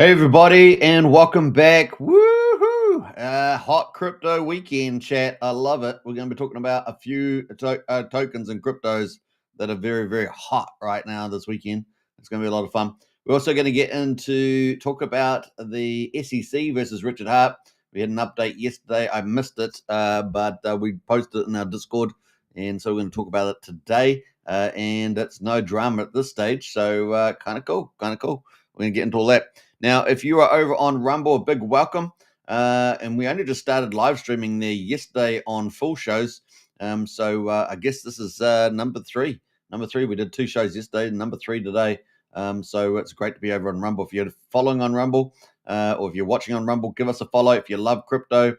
Hey everybody, and welcome back. Woohoo! Hot crypto weekend chat. I love it. We're going to be talking about a few tokens and cryptos that are very, very hot right now this weekend. It's going to be a lot of fun. We're also going to get into talk about the SEC versus Richard Hart. We had an update yesterday. I missed it, but we posted it in our Discord, and so we're going to talk about it today. And it's no drama at this stage, so kind of cool. We're going to get into all that. Now, if you are over on Rumble, a big welcome. And we only just started live streaming there yesterday on full shows. So I guess this is number three. Number three, we did 2 shows yesterday, number 3 today. So it's great to be over on Rumble. If you're following on Rumble or if you're watching on Rumble, give us a follow. If you love crypto,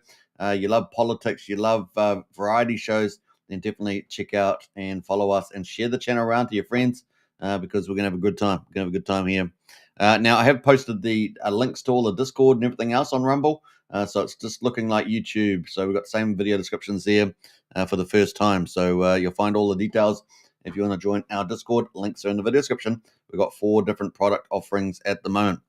you love politics, you love variety shows, then definitely check out and follow us and share the channel around to your friends because we're going to have a good time. We're going to have a good time here. Now, I have posted the links to all the Discord and everything else on Rumble, so it's just looking like YouTube. So we've got the same video descriptions there for the first time. So you'll find all the details if you want to join our Discord. Links are in the video description. We've got 4 different product offerings at the moment.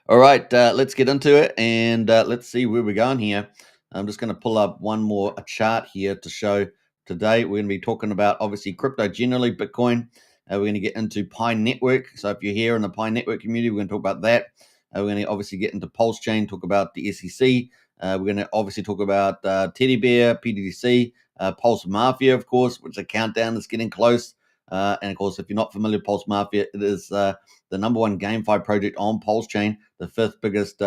All right, let's get into it, and let's see where we're going here. I'm just going to pull up one more chart here to show today. We're going to be talking about, obviously, crypto generally, Bitcoin. We're going to get into Pi Network. So if you're here in the Pi Network community, we're going to talk about that. We're going to obviously get into Pulse Chain, talk about the SEC. We're going to obviously talk about TeddyBear, PTGC, Pulse Mafia, of course, which the countdown is getting close. And of course, if you're not familiar with Pulse Mafia, it is the number 1 GameFi project on Pulse Chain, the 5th biggest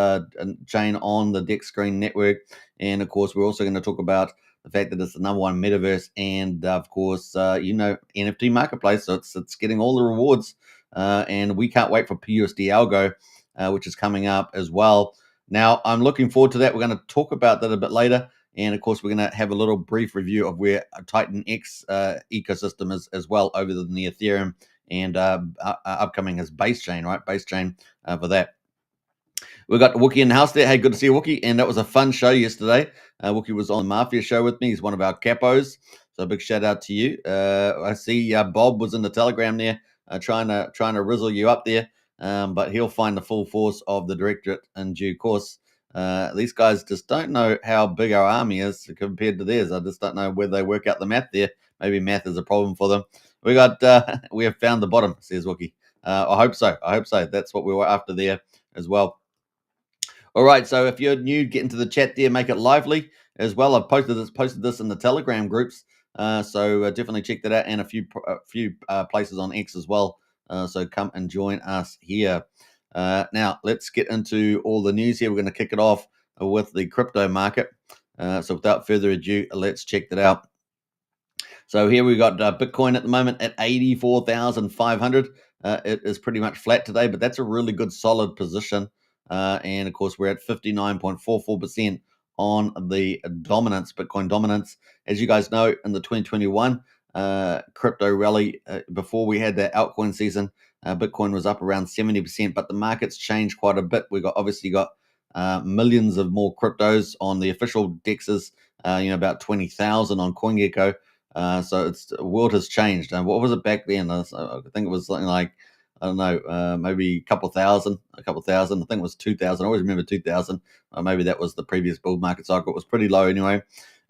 chain on the DEX Screen network. And of course, we're also going to talk about the fact that it's the number 1 metaverse and, of course, NFT marketplace. So it's getting all the rewards. And we can't wait for PUSD ALGO, which is coming up as well. Now, I'm looking forward to that. We're going to talk about that a bit later. And, of course, we're going to have a little brief review of where Titan X ecosystem is as well over the Ethereum and upcoming is Base Chain, right? Base Chain for that. We've got Wookie in the house there. Hey, good to see you, Wookie. And that was a fun show yesterday. Wookie was on the Mafia show with me. He's one of our capos. So a big shout out to you. I see Bob was in the Telegram there trying to rizzle you up there. But he'll find the full force of the directorate in due course. These guys just don't know how big our army is compared to theirs. I just don't know whether they work out the math there. Maybe math is a problem for them. We have found the bottom, says Wookie. I hope so. That's what we were after there as well. All right, so if you're new, get into the chat there, make it lively as well. I've posted this in the Telegram groups, so definitely check that out, and a few places on X as well. So come and join us here. Now let's get into all the news here. We're going to kick it off with the crypto market. So without further ado, let's check that out. So here we got Bitcoin at the moment at 84,500. It is pretty much flat today, but that's a really good solid position. And of course, we're at 59.44% on the dominance, Bitcoin dominance. As you guys know, in the 2021 crypto rally, before we had that altcoin season, Bitcoin was up around 70%, but the market's changed quite a bit. We obviously got millions of more cryptos on the official dexes, about 20,000 on CoinGecko. So the world has changed. And what was it back then? I think it was something like, I don't know, maybe a couple thousand. I think it was 2,000. I always remember 2,000. Maybe that was the previous bull market cycle. It was pretty low anyway.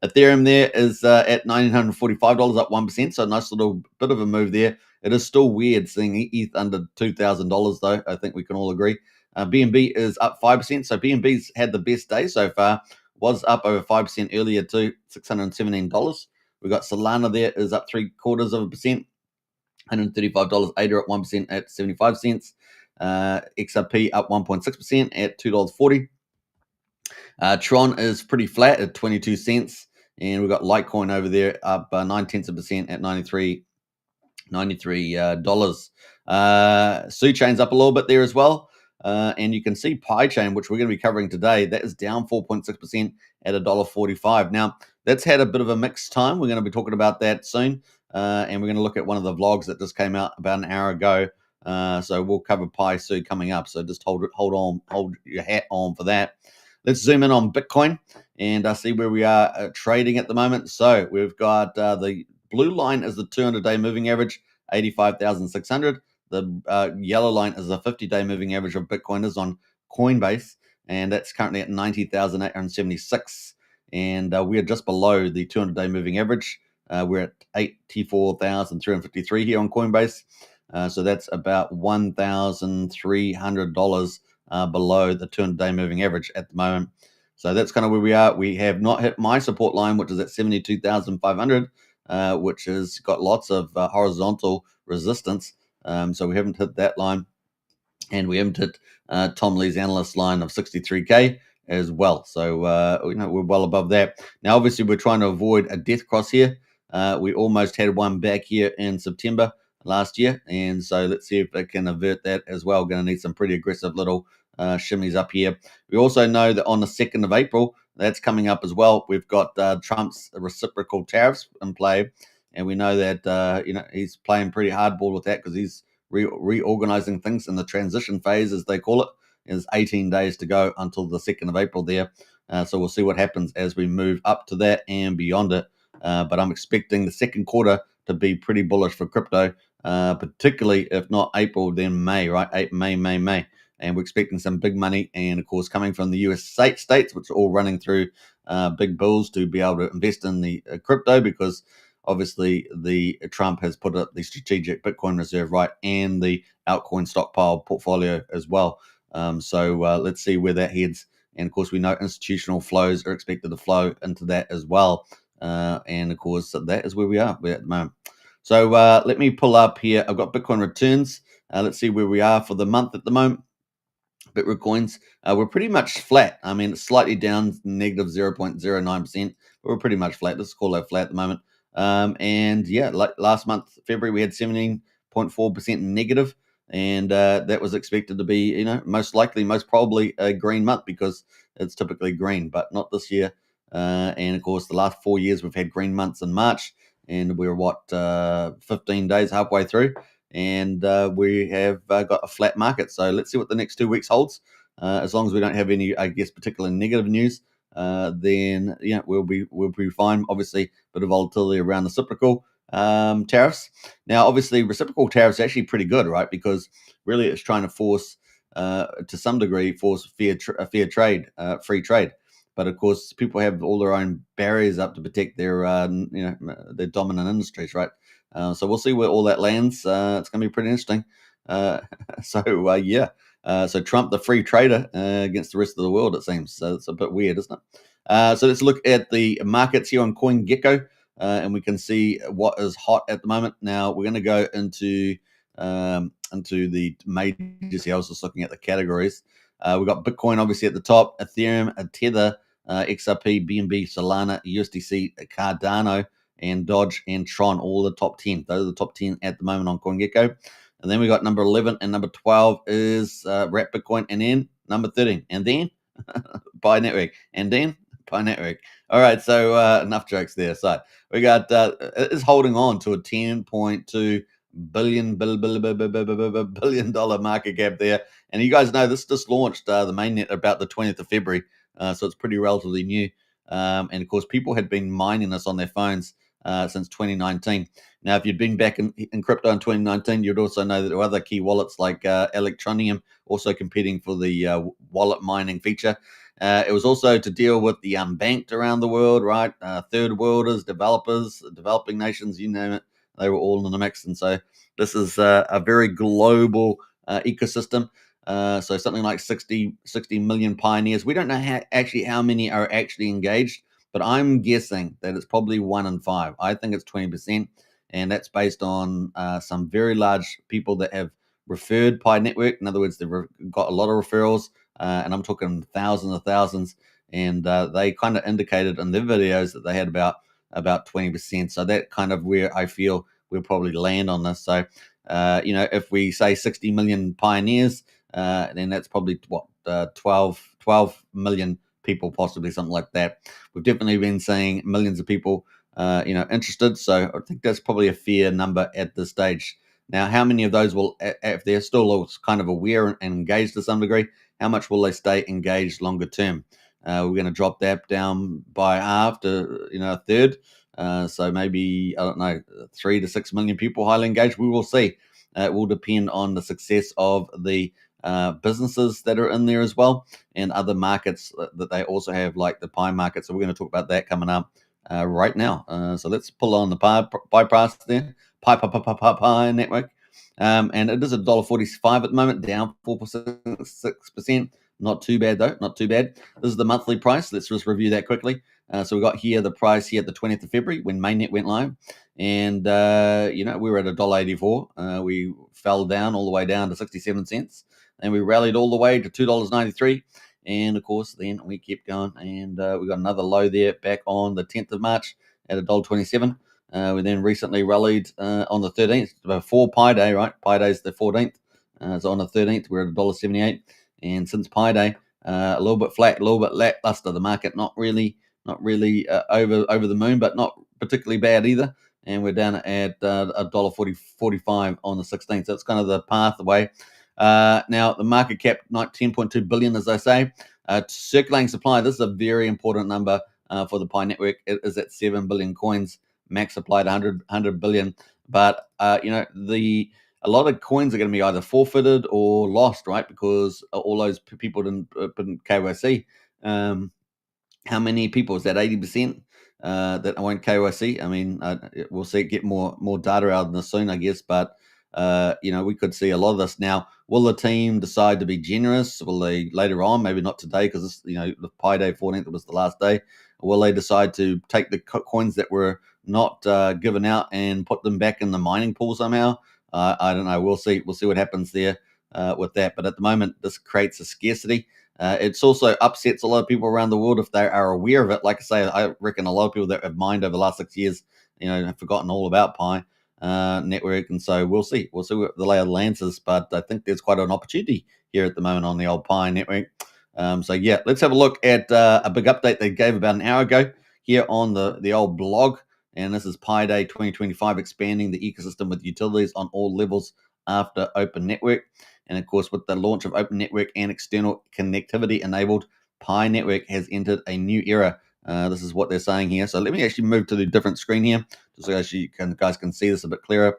Ethereum there is at $1,945, up 1%. So a nice little bit of a move there. It is still weird seeing ETH under $2,000 though. I think we can all agree. BNB is up 5%. So BNB's had the best day so far. Was up over 5% earlier too, $617. We've got Solana there is up 0.75%. $135. ADA at 1% at 75 cents. XRP up 1.6% at $2.40. Tron is pretty flat at 22 cents. And we've got Litecoin over there up 0.9% at $93. Suchain's up a little bit there as well. And you can see Pi Chain, which we're going to be covering today, that is down 4.6% at $1.45. Now, that's had a bit of a mixed time. We're going to be talking about that soon. And we're going to look at one of the vlogs that just came out about an hour ago. So we'll cover Pi soon coming up. So just hold your hat on for that. Let's zoom in on Bitcoin and see where we are trading at the moment. So we've got the blue line is the 200-day moving average, 85,600. The yellow line is the 50-day moving average of Bitcoin is on Coinbase, and that's currently at 90,876. And we are just below the 200-day moving average. We're at 84,353 here on Coinbase. So that's about $1,300 below the 200-day moving average at the moment. So that's kind of where we are. We have not hit my support line, which is at 72,500, which has got lots of horizontal resistance. So we haven't hit that line. And we haven't hit Tom Lee's analyst line of 63K as well. So, we're well above that. Now, obviously, we're trying to avoid a death cross here. We almost had one back here in September last year. And so let's see if it can avert that as well. Going to need some pretty aggressive little shimmies up here. We also know that on the 2nd of April, that's coming up as well. We've got Trump's reciprocal tariffs in play. And we know that, he's playing pretty hardball with that because he's reorganizing things in the transition phase, as they call it. There's 18 days to go until the 2nd of April there. So we'll see what happens as we move up to that and beyond it. But I'm expecting the second quarter to be pretty bullish for crypto, particularly if not April, then May, right? May. And we're expecting some big money. And of course, coming from the US states, which are all running through big bills to be able to invest in the crypto, because obviously the Trump has put up the strategic Bitcoin reserve, right, and the altcoin stockpile portfolio as well. So let's see where that heads. And of course, we know institutional flows are expected to flow into that as well. And of course, that is where we are at the moment. So let me pull up here. I've got Bitcoin returns. Let's see where we are for the month at the moment. Bitcoin coins, we're pretty much flat. I mean, it's slightly down, negative 0.09%, but we're pretty much flat. Let's call that flat at the moment. And yeah, like last month, February, we had 17.4% negative, and that was expected to be, most probably a green month because it's typically green, but not this year. And of course, the last 4 years we've had green months in March, and we're 15 days halfway through, and we have got a flat market. So let's see what the next 2 weeks holds. As long as we don't have any, I guess, particular negative news, then we'll be fine. Obviously, a bit of volatility around the reciprocal tariffs. Now, obviously, reciprocal tariffs are actually pretty good, right? Because really, it's trying to force, to some degree, fair trade, free trade. But of course, people have all their own barriers up to protect their their dominant industries, right? So we'll see where all that lands. It's going to be pretty interesting. So Trump, the free trader, against the rest of the world, it seems. So it's a bit weird, isn't it? So let's look at the markets here on CoinGecko, and we can see what is hot at the moment. Now we're going to go into the majors here. I was just looking at the categories. We've got Bitcoin obviously at the top, Ethereum, Tether, XRP, BNB, Solana, USDC, Cardano, and Dodge and Tron, all the top 10. Those are the top 10 at the moment on CoinGecko. And then we got number 11 and number 12 is Wrap Bitcoin, and then number 13, and then Pi Network, and then Pi Network. All right, so enough jokes there. So we got it is holding on to a $10.2 billion dollar market cap there. And you guys know this just launched the mainnet about the 20th of February, so it's pretty relatively new. And of course, people had been mining this on their phones since 2019. Now, if you'd been back in crypto in 2019, you'd also know that there were other key wallets like Electronium also competing for the wallet mining feature. It was also to deal with the unbanked around the world, right? Third worlders, developers, developing nations, you name it. They were all in the mix. And so this is a very global ecosystem. So something like 60 million pioneers. We don't know how many are actually engaged, but I'm guessing that it's probably 1 in 5. I think it's 20%. And that's based on some very large people that have referred Pi Network. In other words, they've got a lot of referrals, and I'm talking thousands of thousands. And they kind of indicated in their videos that they had about 20%. So that kind of where I feel we'll probably land on this. So, if we say 60 million pioneers, then that's probably 12 million people, possibly something like that. We've definitely been seeing millions of people interested. So I think that's probably a fair number at this stage. Now, how many of those will, if they're still kind of aware and engaged to some degree, how much will they stay engaged longer term? We're going to drop that down by half to, a third. So maybe, I don't know, 3 to 6 million people highly engaged. We will see. It will depend on the success of the businesses that are in there as well, and other markets that they also have, like the Pi market. So we're going to talk about that coming up right now. So let's pull on the Pi price there, Pi network. And it is $1.45 at the moment, down 4%, 6%. Not too bad though, not too bad. This is the monthly price. Let's just review that quickly. So we got here the price here at the 20th of February when mainnet went live, and we were at $1.84. We fell down all the way down to 67 cents, and we rallied all the way to $2.93. And of course, then we kept going, and we got another low there back on the 10th of March at $1.27. We then recently rallied on the 13th, before Pi Day, right? Pi Day is the 14th. So on the 13th, we're at $1.78. And since Pi Day, a little bit flat, a little bit lackluster. The market not really over the moon, but not particularly bad either. And we're down at $1.45 on the 16th. So that's kind of the pathway. Now, the market cap, 10.2 billion, as I say. Circulating supply, this is a very important number for the Pi network. It is at 7 billion coins. Max supplied 100 billion. But, a lot of coins are going to be either forfeited or lost, right? Because all those people didn't put in KYC. How many people? Is that 80% that won't KYC? I mean, we'll see. Get more data out of this soon, I guess. But we could see a lot of this now. Will the team decide to be generous? Will they later on? Maybe not today, because the Pi Day 14th was the last day. Or will they decide to take the coins that were not given out and put them back in the mining pool somehow? I don't know. We'll see. We'll see what happens there with that. But at the moment, this creates a scarcity. It's also upsets a lot of people around the world if they are aware of it. Like I say, I reckon a lot of people that have mined over the last 6 years, have forgotten all about Pi network. And so we'll see. We'll see what the lay of the land is. But I think there's quite an opportunity here at the moment on the old Pi network. Let's have a look at a big update they gave about an hour ago here on the old blog. And this is Pi Day 2025, expanding the ecosystem with utilities on all levels after Open Network. And of course, with the launch of Open Network and external connectivity enabled, Pi Network has entered a new era. This is what they're saying here. So let me actually move to the different screen here, just so you guys can see this a bit clearer.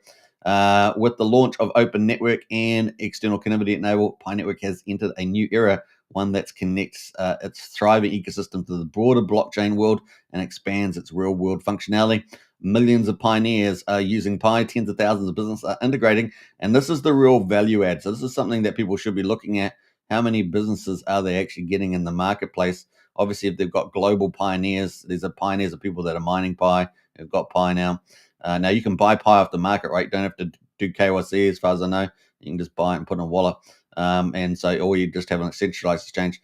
With the launch of Open Network and external connectivity enabled, Pi Network has entered a new era, one that connects its thriving ecosystem to the broader blockchain world and expands its real-world functionality. Millions of pioneers are using Pi, tens of thousands of businesses are integrating, and this is the real value add. So this is something that people should be looking at. How many businesses are they actually getting in the marketplace? Obviously, if they've got global pioneers, these are pioneers of people that are mining Pi, who've got Pi now. Now, you can buy Pi off the market, right? You don't have to do KYC, as far as I know. You can just buy it and put it in a wallet. Or you just have an centralized exchange,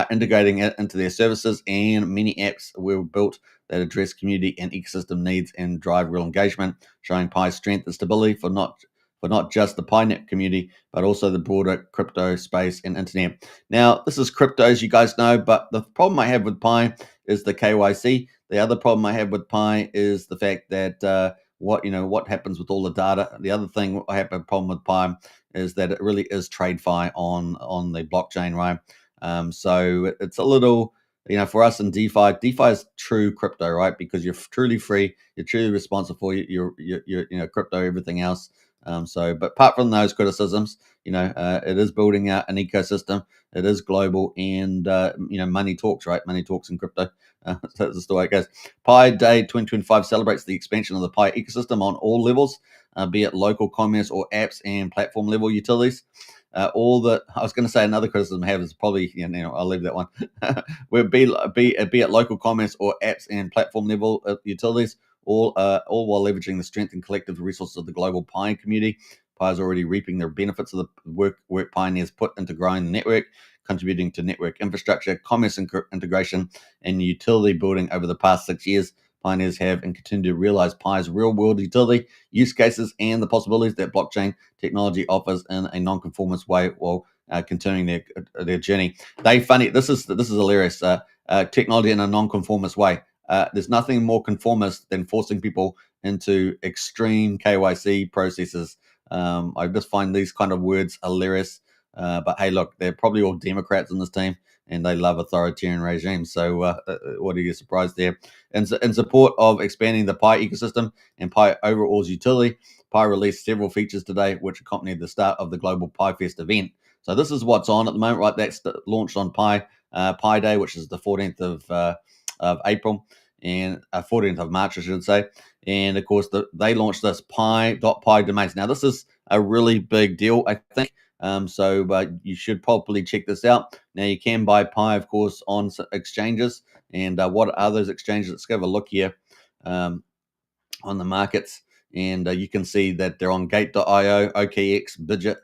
integrating it into their services, and many apps were built that address community and ecosystem needs and drive real engagement, showing Pi's strength and stability for not just the PiNet community, but also the broader crypto space and internet. Now, this is crypto, as you guys know, but the problem I have with Pi is the KYC. The other problem I have with Pi is the fact that what happens with all the data. The other thing I have a problem with Pi is that it really is TradeFi on the blockchain, right? So it's a little, for us in DeFi is true crypto, right? Because you're truly free, you're truly responsible for your crypto, everything else. But apart from those criticisms, it is building out an ecosystem. It is global, and money talks, right? Money talks in crypto. That's just the way it goes. Pi Day 2025 celebrates the expansion of the Pi ecosystem on all levels, be it local commerce or apps and platform level utilities. I was going to say another criticism I have is probably, I'll leave that one. Be it local commerce or apps and platform level utilities, all while leveraging the strength and collective resources of the global Pi community. Pi is already reaping the benefits of the work pioneers put into growing the network, contributing to network infrastructure, commerce integration, and utility building over the past 6 years. Pioneers have and continue to realize Pi's real-world utility, use cases, and the possibilities that blockchain technology offers in a non-conformist way while continuing their journey. This is hilarious. Technology in a non-conformist way. There's nothing more conformist than forcing people into extreme KYC processes. I just find these kind of words hilarious. But hey, look, they're probably all Democrats in this team. and they love authoritarian regimes. So what are you surprised there? In support of expanding the Pi ecosystem and Pi overall's utility, Pi released several features today which accompanied the start of the global Pi Fest event. So this is what's on at the moment, right? That's launched on Pi Day, which is the 14th of April and 14th of March, I should say. And of course, they launched this Pi domains. Now, this is a really big deal, I think. So you should probably check this out. Now, you can buy Pi, of course, on exchanges. And what are those exchanges? Let's have a look here on the markets. And you can see that they're on Gate.io, OKX, Budget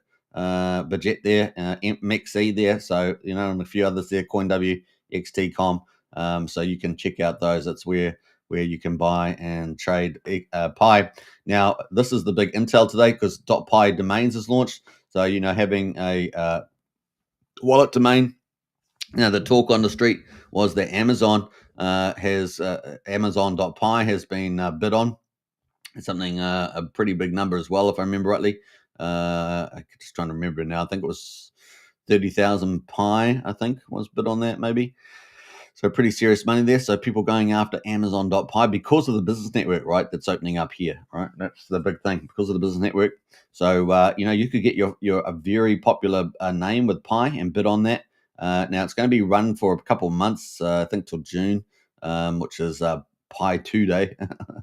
there, MXC there. So, and a few others there, CoinW, XT.com. So you can check out those. It's where you can buy and trade Pi. Now, this is the big intel today because .pi domains is launched. So, having a wallet domain. Now, the talk on the street was that Amazon has Amazon.pi has been bid on. It's something a pretty big number as well, if I remember rightly. I'm just trying to remember now. I think it was 30,000 Pi, I think, was bid on that, maybe. So pretty serious money there. So people going after Amazon.pi because of the business network, right? That's opening up here, right? That's the big thing because of the business network. So you could get your a very popular name with Pi and bid on that. Now it's going to be run for a couple of months, I think till June, which is Pi 2 Day.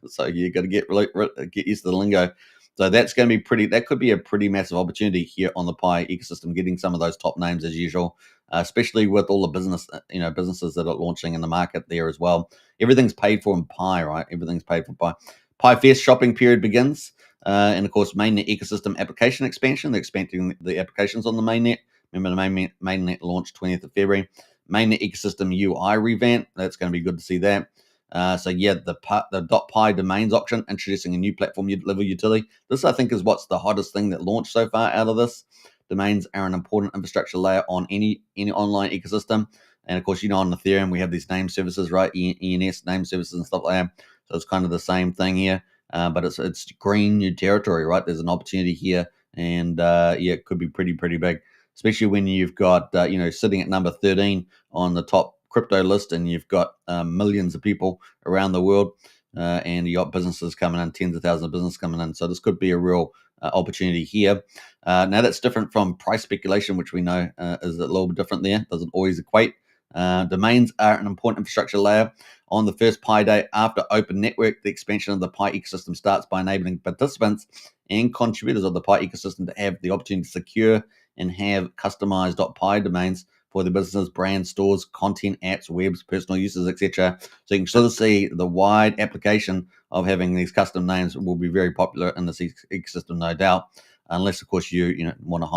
So you got to get used to the lingo. So that's going to be that could be a pretty massive opportunity here on the Pi ecosystem, getting some of those top names as usual, especially with all the businesses that are launching in the market there as well. Everything's paid for in Pi, right? Everything's paid for Pi. Pi Fest shopping period begins. And of course, mainnet ecosystem application expansion. They're expanding the applications on the mainnet. Remember, the mainnet launched 20th of February. Mainnet ecosystem UI revamp. That's going to be good to see that. The .pi domains auction, introducing a new platform level utility. This, I think, is what's the hottest thing that launched so far out of this. Domains are an important infrastructure layer on any online ecosystem. And of course, on Ethereum, we have these name services, right? ENS name services and stuff like that. So it's kind of the same thing here, but it's green new territory, right? There's an opportunity here, and it could be pretty big, especially when you've got sitting at number 13 on the top crypto list, and you've got millions of people around the world, and you got businesses coming in, tens of thousands of businesses coming in. So this could be a real opportunity here. Now that's different from price speculation, which we know is a little bit different there. Doesn't always equate. Domains are an important infrastructure layer. On the first Pi Day after Open Network, the expansion of the Pi ecosystem starts by enabling participants and contributors of the Pi ecosystem to have the opportunity to secure and have customized .pi domains for the businesses, brands, stores, content, apps, webs, personal uses, etc. So you can sort of see the wide application of having these custom names will be very popular in this ecosystem, no doubt. Unless, of course, you want to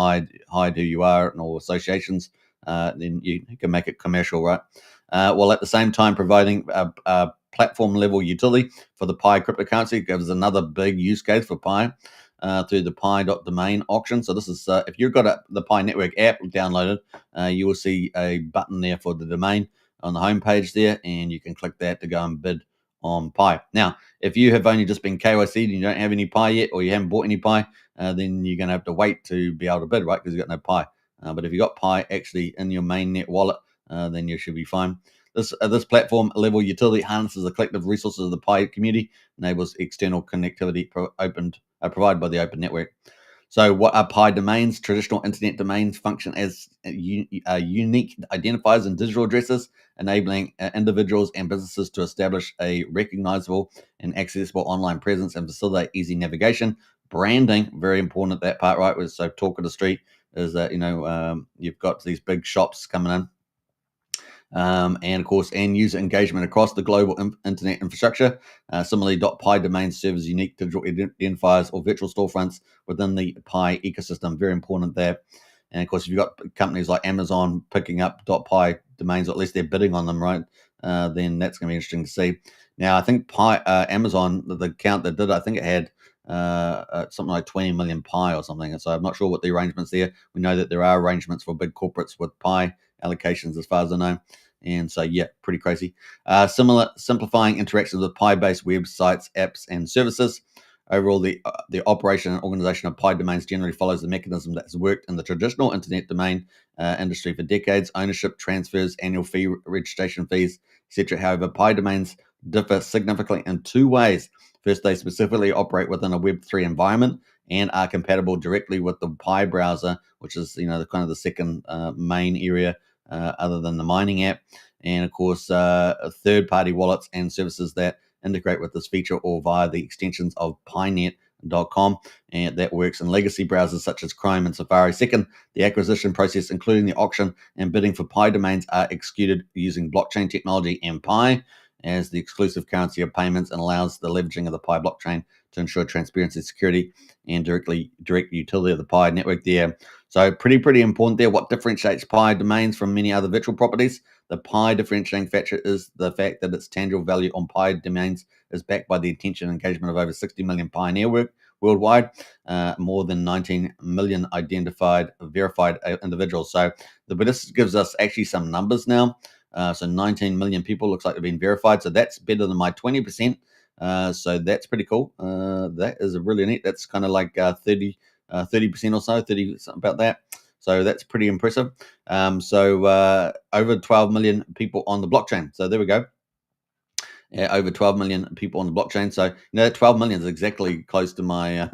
hide who you are and all associations, then you can make it commercial, right? While at the same time providing a platform level utility for the Pi cryptocurrency gives another big use case for Pi. Through the Pi.domain auction. So this is, if you've got the Pi Network app downloaded, you will see a button there for the domain on the homepage there, and you can click that to go and bid on Pi. Now, if you have only just been KYC'd and you don't have any Pi yet, or you haven't bought any Pi, then you're going to have to wait to be able to bid, right? Because you've got no Pi. But if you've got Pi actually in your mainnet wallet, then you should be fine. This platform level utility harnesses the collective resources of the Pi community, enables external connectivity provided by the Open Network. So what are Pi domains? Traditional internet domains function as unique identifiers and digital addresses, enabling individuals and businesses to establish a recognizable and accessible online presence and facilitate easy navigation. Branding, very important at that part, right? So talk of the street is that, you've got these big shops coming in. And of course, end user engagement across the global internet infrastructure. Similarly, .pi domains serve as unique digital identifiers or virtual storefronts within the Pi ecosystem. Very important there. And of course, if you've got companies like Amazon picking up .pi domains, or at least they're bidding on them, right? Then that's going to be interesting to see. Now, I think Amazon, the count that did, I think it had something like 20 million Pi or something. And so I'm not sure what the arrangements there. We know that there are arrangements for big corporates with Pi allocations, as far as I know. And so, pretty crazy. Simplifying interactions with Pi-based websites, apps, and services. Overall, the operation and organization of Pi domains generally follows the mechanism that has worked in the traditional internet domain industry for decades: ownership, transfers, annual fee, registration fees, etc. However, Pi domains differ significantly in two ways. First, they specifically operate within a Web3 environment and are compatible directly with the Pi browser, which is the kind of the second main area other than the mining app, and of course third-party wallets and services that integrate with this feature or via the extensions of pinet.com, and that works in legacy browsers such as Chrome and Safari. Second, the acquisition process, including the auction and bidding for Pi domains, are executed using blockchain technology and Pi as the exclusive currency of payments, and allows the leveraging of the Pi blockchain to ensure transparency, security, and direct utility of the Pi network there. So pretty important there. What differentiates Pi domains from many other virtual properties? The Pi differentiating factor is the fact that its tangible value on Pi domains is backed by the attention and engagement of over 60 million Pioneer worldwide, more than 19 million verified individuals. So this gives us actually some numbers now. So 19 million people looks like they've been verified. So that's better than my 20%. So that's pretty cool. That is really neat. That's kind of like 30% or so, 30 something about that. So that's pretty impressive. So over 12 million people on the blockchain. So there we go. Over 12 million people on the blockchain. So 12 million is exactly close to my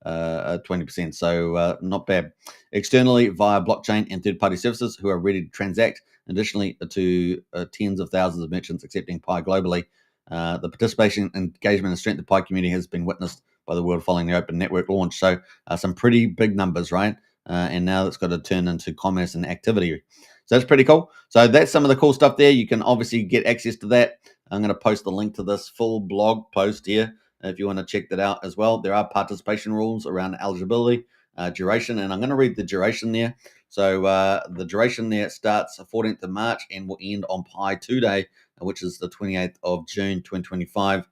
20%. So not bad. Externally via blockchain and third-party services who are ready to transact. Additionally, to tens of thousands of merchants accepting Pi globally. The participation, engagement, and strength of the Pi community has been witnessed by the world following the open network launch. So some pretty big numbers, right? And now it's got to turn into commerce and activity. So that's pretty cool. So that's some of the cool stuff there. You can obviously get access to that. I'm going to post the link to this full blog post here if you want to check that out as well. There are participation rules around eligibility, duration, and I'm going to read the duration there. So the duration there starts 14th of March and will end on Pi 2 Day, which is the 28th of June 2025.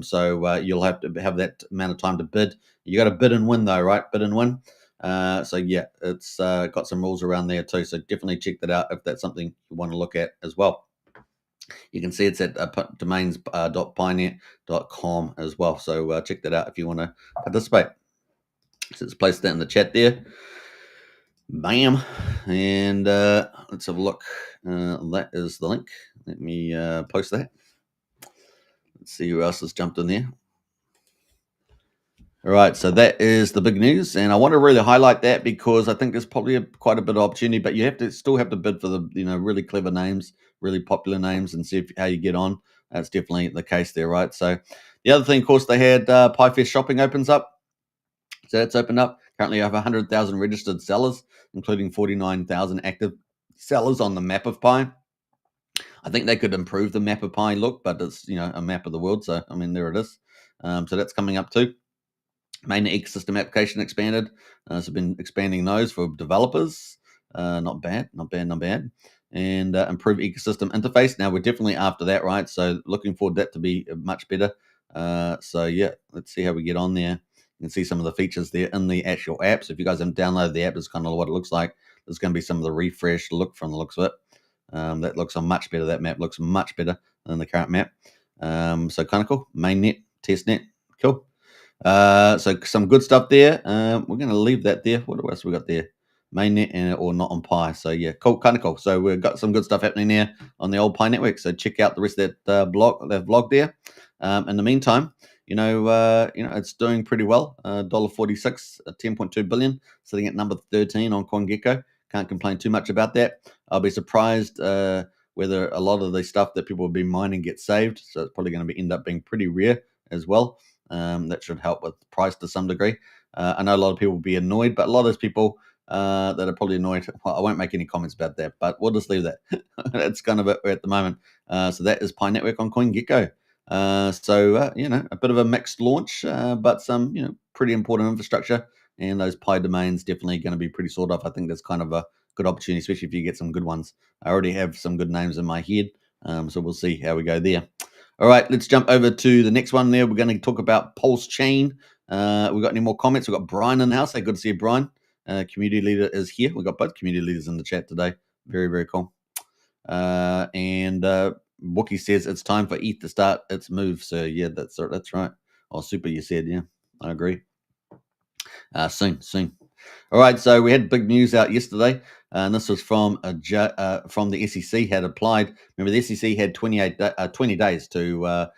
So you'll have to have that amount of time to bid. You got to bid and win though, right? Bid and win. So yeah, it's got some rules around there too. So definitely check that out if that's something you want to look at as well. You can see it's at domains.pinet.com as well. So check that out if you want to participate. So let's place that in the chat there. Bam. And let's have a look. That is the link. Let me post that. Let's see who else has jumped in there. All right, so that is the big news, and I want to really highlight that because I think there's probably quite a bit of opportunity, but you still have to bid for the really clever names, really popular names, and see how you get on. That's definitely the case there, right? So the other thing, of course, they had PiFest Shopping opens up, so that's opened up. Currently, I have 100,000 registered sellers, including 49,000 active sellers on the map of Pi. I think they could improve the map of Pi look, but it's a map of the world, so I mean there it is. So that's coming up too. Main ecosystem application expanded. So been expanding those for developers. Not bad. And improve ecosystem interface. Now we're definitely after that, right? So looking forward to that to be much better. So yeah, let's see how we get on there. You can see some of the features there in the actual app. So if you guys haven't downloaded the app, this is kind of what it looks like. There's going to be some of the refreshed look from the looks of it. That looks much better. That map looks much better than the current map. So kind of cool. Mainnet, testnet, cool. So some good stuff there. We're going to leave that there. What else we got there? Mainnet or not on Pi. So yeah, cool, kind of cool. So we've got some good stuff happening there on the old Pi network. So check out the rest of that vlog there. In the meantime, it's doing pretty well. $1.46, 10.2 billion, sitting at number 13 on CoinGecko. Can't complain too much about that. I'll be surprised whether a lot of the stuff that people will be mining gets saved. So it's probably going to end up being pretty rare as well. That should help with the price to some degree. I know a lot of people will be annoyed, but a lot of those people that are probably annoyed, well, I won't make any comments about that, but we'll just leave that. That's kind of it at the moment. So that is Pi Network on CoinGecko. A bit of a mixed launch, but some, pretty important infrastructure. And those Pi domains definitely going to be pretty sought after. I think that's kind of a good opportunity, especially if you get some good ones. I already have some good names in my head, so we'll see how we go there. All right, let's jump over to the next one there. We're going to talk about Pulse Chain. We got any more comments? We've got Brian in the house. Hey, good to see you, Brian. Community leader is here. We've got both community leaders in the chat today. Very, very cool. And Wookie says it's time for ETH to start its move. So yeah, that's right. Oh, super, you said. Yeah, I agree. Soon. All right, so we had big news out yesterday, and this was from from the SEC had applied. Remember, the SEC had 20 days to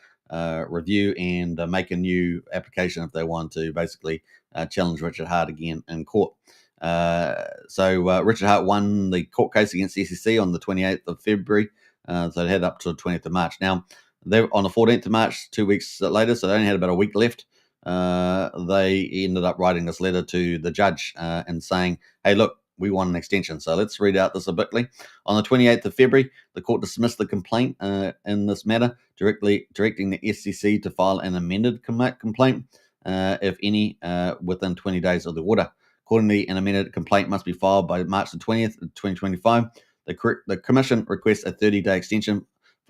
review and make a new application if they want to basically challenge Richard Hart again in court. So Richard Hart won the court case against the SEC on the 28th of February, so it had up to the 20th of March. Now, they on the 14th of March, 2 weeks later, so they only had about a week left. They ended up writing this letter to the judge and saying, hey, look, we want an extension. So let's read out this a bitly. On the 28th of February, the court dismissed the complaint in this matter, directing the SEC to file an amended complaint, if any, within 20 days of the order. Accordingly, an amended complaint must be filed by March the 20th, 2025. The Commission requests a 30-day extension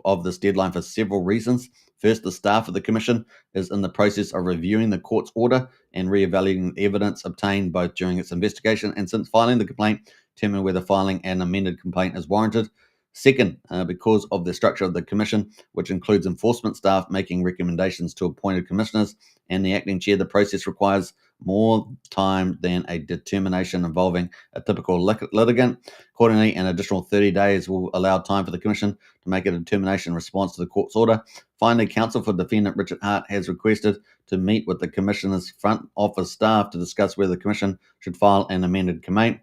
of this deadline for several reasons. First, the staff of the Commission is in the process of reviewing the court's order and re-evaluating evidence obtained both during its investigation and since filing the complaint, determine whether filing an amended complaint is warranted. Second, because of the structure of the Commission, which includes enforcement staff making recommendations to appointed commissioners and the acting chair, the process requires more time than a determination involving a typical litigant. Accordingly, an additional 30 days will allow time for the Commission to make a determination in response to the court's order. Finally, counsel for defendant Richard Hart has requested to meet with the Commissioner's front office staff to discuss whether the Commission should file an amended complaint.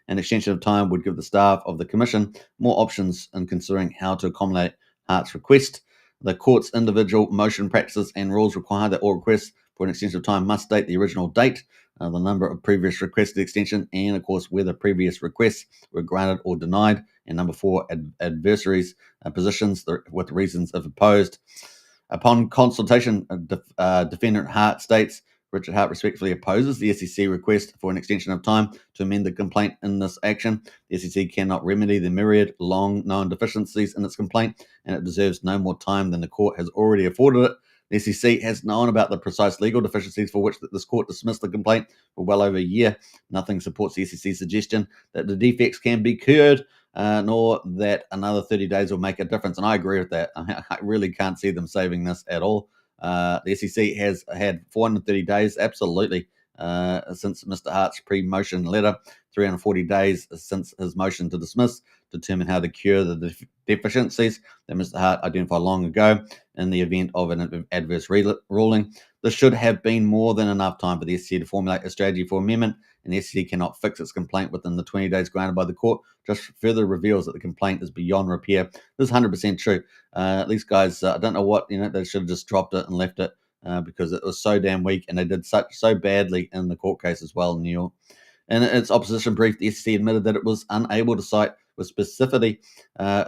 An extension of time would give the staff of the Commission more options in considering how to accommodate Hart's request. The court's individual motion practices and rules require that all requests for an extension of time must state the original date, the number of previous requested extension, and of course whether previous requests were granted or denied. And number 4, adversaries' positions with reasons if opposed. Upon consultation, defendant Hart states Richard Hart respectfully opposes the SEC request for an extension of time to amend the complaint in this action. The SEC cannot remedy the myriad long-known deficiencies in its complaint, and it deserves no more time than the court has already afforded it. The SEC has known about the precise legal deficiencies for which this court dismissed the complaint for well over a year. Nothing supports the SEC's suggestion that the defects can be cured, nor that another 30 days will make a difference. And I agree with that. I really can't see them saving this at all. The SEC has had 430 days, absolutely, since Mr. Hart's pre-motion letter, 340 days since his motion to dismiss, to determine how to cure the deficiencies that Mr. Hart identified long ago in the event of an adverse ruling. This should have been more than enough time for the SEC to formulate a strategy for amendment, and the SEC cannot fix its complaint within the 20 days granted by the court. Just further reveals that the complaint is beyond repair. This is 100% true. These guys, I don't know what, they should have just dropped it and left it because it was so damn weak, and they did so badly in the court case as well in New York. In its opposition brief, the SEC admitted that it was unable to cite with specificity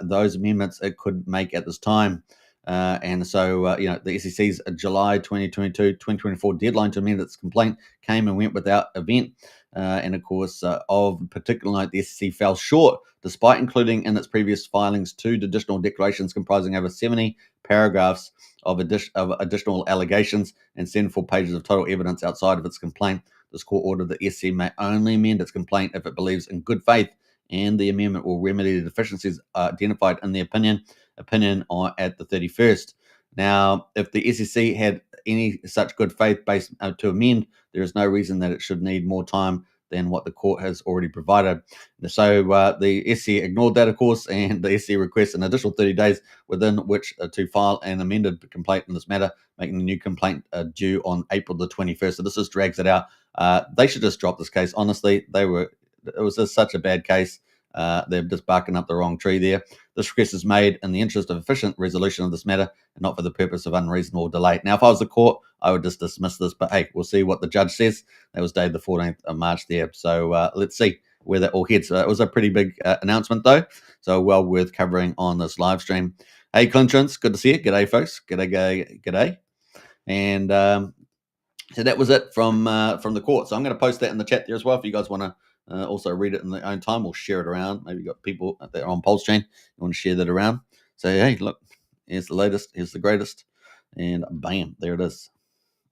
those amendments it could make at this time. And so, the SEC's July 2022-2024 deadline to amend its complaint came and went without event. And of course, of particular note, the SEC fell short, despite including in its previous filings 2 additional declarations comprising over 70 paragraphs of additional allegations and 74 pages of total evidence outside of its complaint. This court ordered that the SEC may only amend its complaint if it believes in good faith, and the amendment will remedy the deficiencies identified in the opinion at the 31st. Now, if the SEC had any such good faith based to amend, there is no reason that it should need more time than what the court has already provided. So the SEC ignored that, of course, and the SEC requests an additional 30 days within which to file an amended complaint in this matter, making the new complaint due on April the 21st. So this just drags it out. They should just drop this case. Honestly, it was just such a bad case. They're just barking up the wrong tree there. This request is made in the interest of efficient resolution of this matter and not for the purpose of unreasonable delay. Now, if I was the court, I would just dismiss this, but hey, we'll see what the judge says. That was dated the 14th of March there. So let's see where that all heads. It was a pretty big announcement, though, so well worth covering on this live stream. Hey, Clinchins, good to see you. G'day, folks. G'day. And so that was it from the court. So I'm going to post that in the chat there as well if you guys want to also read it in their own time or share it around. Maybe you've got people that are on Pulse Chain, you want to share that around. Say, hey, look, here's the latest, here's the greatest, and bam, there it is.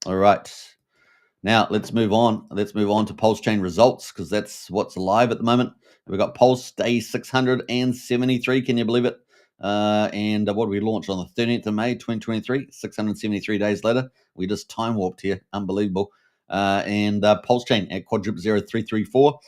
All right. Now let's move on. Let's move on to Pulse Chain results, because that's what's live at the moment. We've got Pulse Day 673. Can you believe it? And what we launched on the 13th of May, 2023, 673 days later. We just time warped here. Unbelievable. And Pulse Chain at quadruple 0334,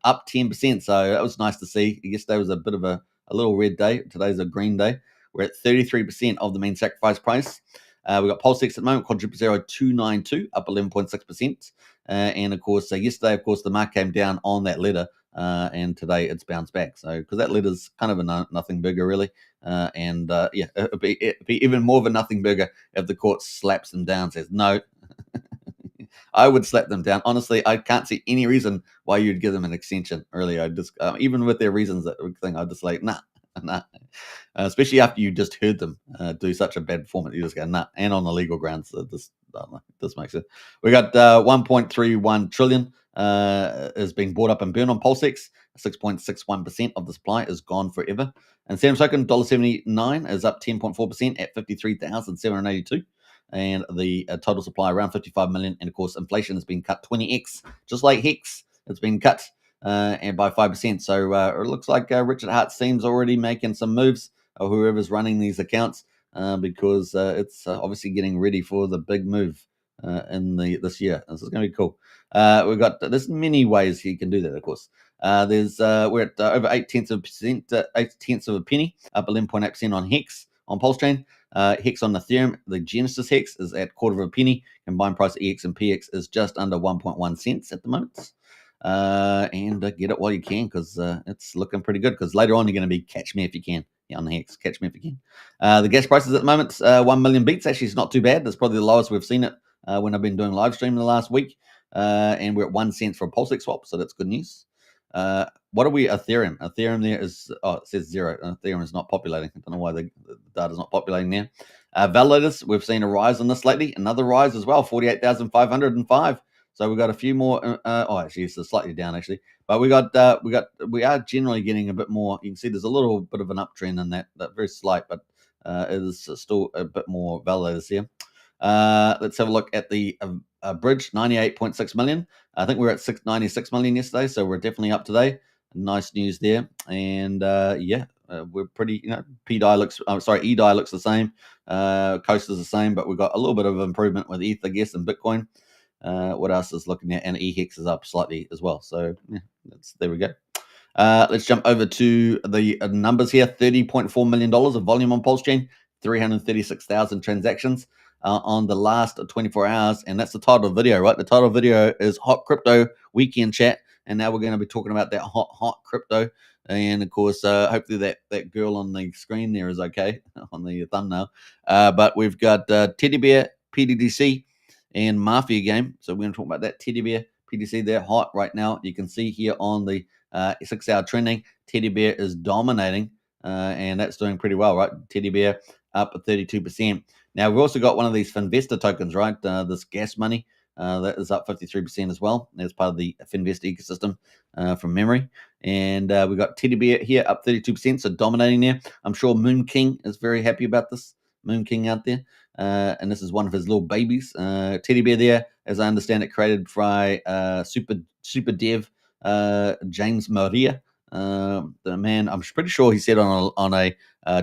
up 10%. So that was nice to see. Yesterday was a bit of a little red day. Today's a green day. We're at 33% of the mean sacrifice price. We've got Pulse X at the moment, quadruple 0292, up 11.6%. And of course, yesterday, of course, the mark came down on that letter. And today it's bounced back. So, because that letter's kind of a nothing burger, really. Yeah, it'd be even more of a nothing burger if the court slaps them down, says no. I would slap them down. Honestly, I can't see any reason why you'd give them an extension. Really, I just even with their reasons, that thing, I'd just like nah, nah. Especially after you just heard them do such a bad performance, you just go nah. And on the legal grounds, this makes it. We got 1.31 trillion is being bought up and burned on PulseX. 6.61% of the supply is gone forever. And Signum token $1.79 is up 10.4% at 53,782. And the total supply around 55 million. And of course, inflation has been cut 20x, just like Hex. It's been cut and by 5%. So it looks like Richard Hart's team's already making some moves, or whoever's running these accounts, because it's obviously getting ready for the big move in this year. This is going to be cool. There's many ways you can do that, of course. We're at over 8/10 of a penny, up 11.8% on Hex on Pulse Chain. Hex on Ethereum, the Genesis Hex is at quarter of a penny. Combined price of EX and PX is just under 1.1 cents at the moment. And get it while you can, because it's looking pretty good. Because later on, you're going to be catch me if you can. Yeah, on the Hex, catch me if you can. The gas prices at the moment, 1 million beats. Actually, it's not too bad. That's probably the lowest we've seen it when I've been doing live stream in the last week. And we're at 1 cent for a PulseX swap, so that's good news. What are we? Ethereum. Ethereum there is, it says 0. Ethereum is not populating. I don't know why the data's not populating there. Validators, we've seen a rise on this lately. Another rise as well, 48,505. So we got a few more. Actually, it's slightly down actually, but we are generally getting a bit more. You can see there's a little bit of an uptrend in that very slight, but it is still a bit more validators here. Let's have a look at the bridge, 98.6 million. I think we were at 96 million yesterday, so we're definitely up today. Nice news there. And we're pretty, EDI looks the same. Coast is the same, but we've got a little bit of improvement with ETH, I guess, and Bitcoin. What else is looking at? And EHEX is up slightly as well. So yeah, there we go. Let's jump over to the numbers here. $30.4 million of volume on Pulse Chain, 336,000 transactions on the last 24 hours. And that's the title of the video, right? The title of the video is Hot Crypto Weekend Chat. And now we're going to be talking about that hot crypto. And of course, hopefully that girl on the screen there is okay on the thumbnail. But we've got TeddyBear, PTGC, and Mafia game. So we're going to talk about that. TeddyBear, PTGC, they're hot right now. You can see here on the 6-hour trending, TeddyBear is dominating, and that's doing pretty well, right? TeddyBear up 32%. Now, we've also got one of these Finvestor tokens, right? This gas money. That is up 53% as well. That's part of the Finvestor ecosystem from memory. And we've got TeddyBear here up 32%, so dominating there. I'm sure Moon King is very happy about this. Moon King out there. And this is one of his little babies. TeddyBear there, as I understand it, created by super dev James Maria. The man, I'm pretty sure he said on a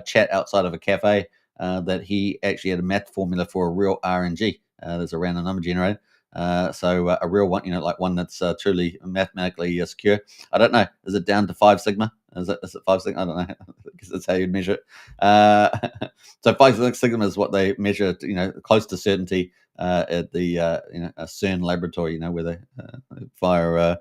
chat outside of a cafe that he actually had a math formula for a real RNG. There's a random number generator. So a real one, like one that's truly mathematically secure. I don't know. Is it down to 5 sigma? Is it 5 sigma? I don't know. Because that's how you'd measure it. So 5 sigma is what they measure, close to certainty at the a CERN laboratory, where they fire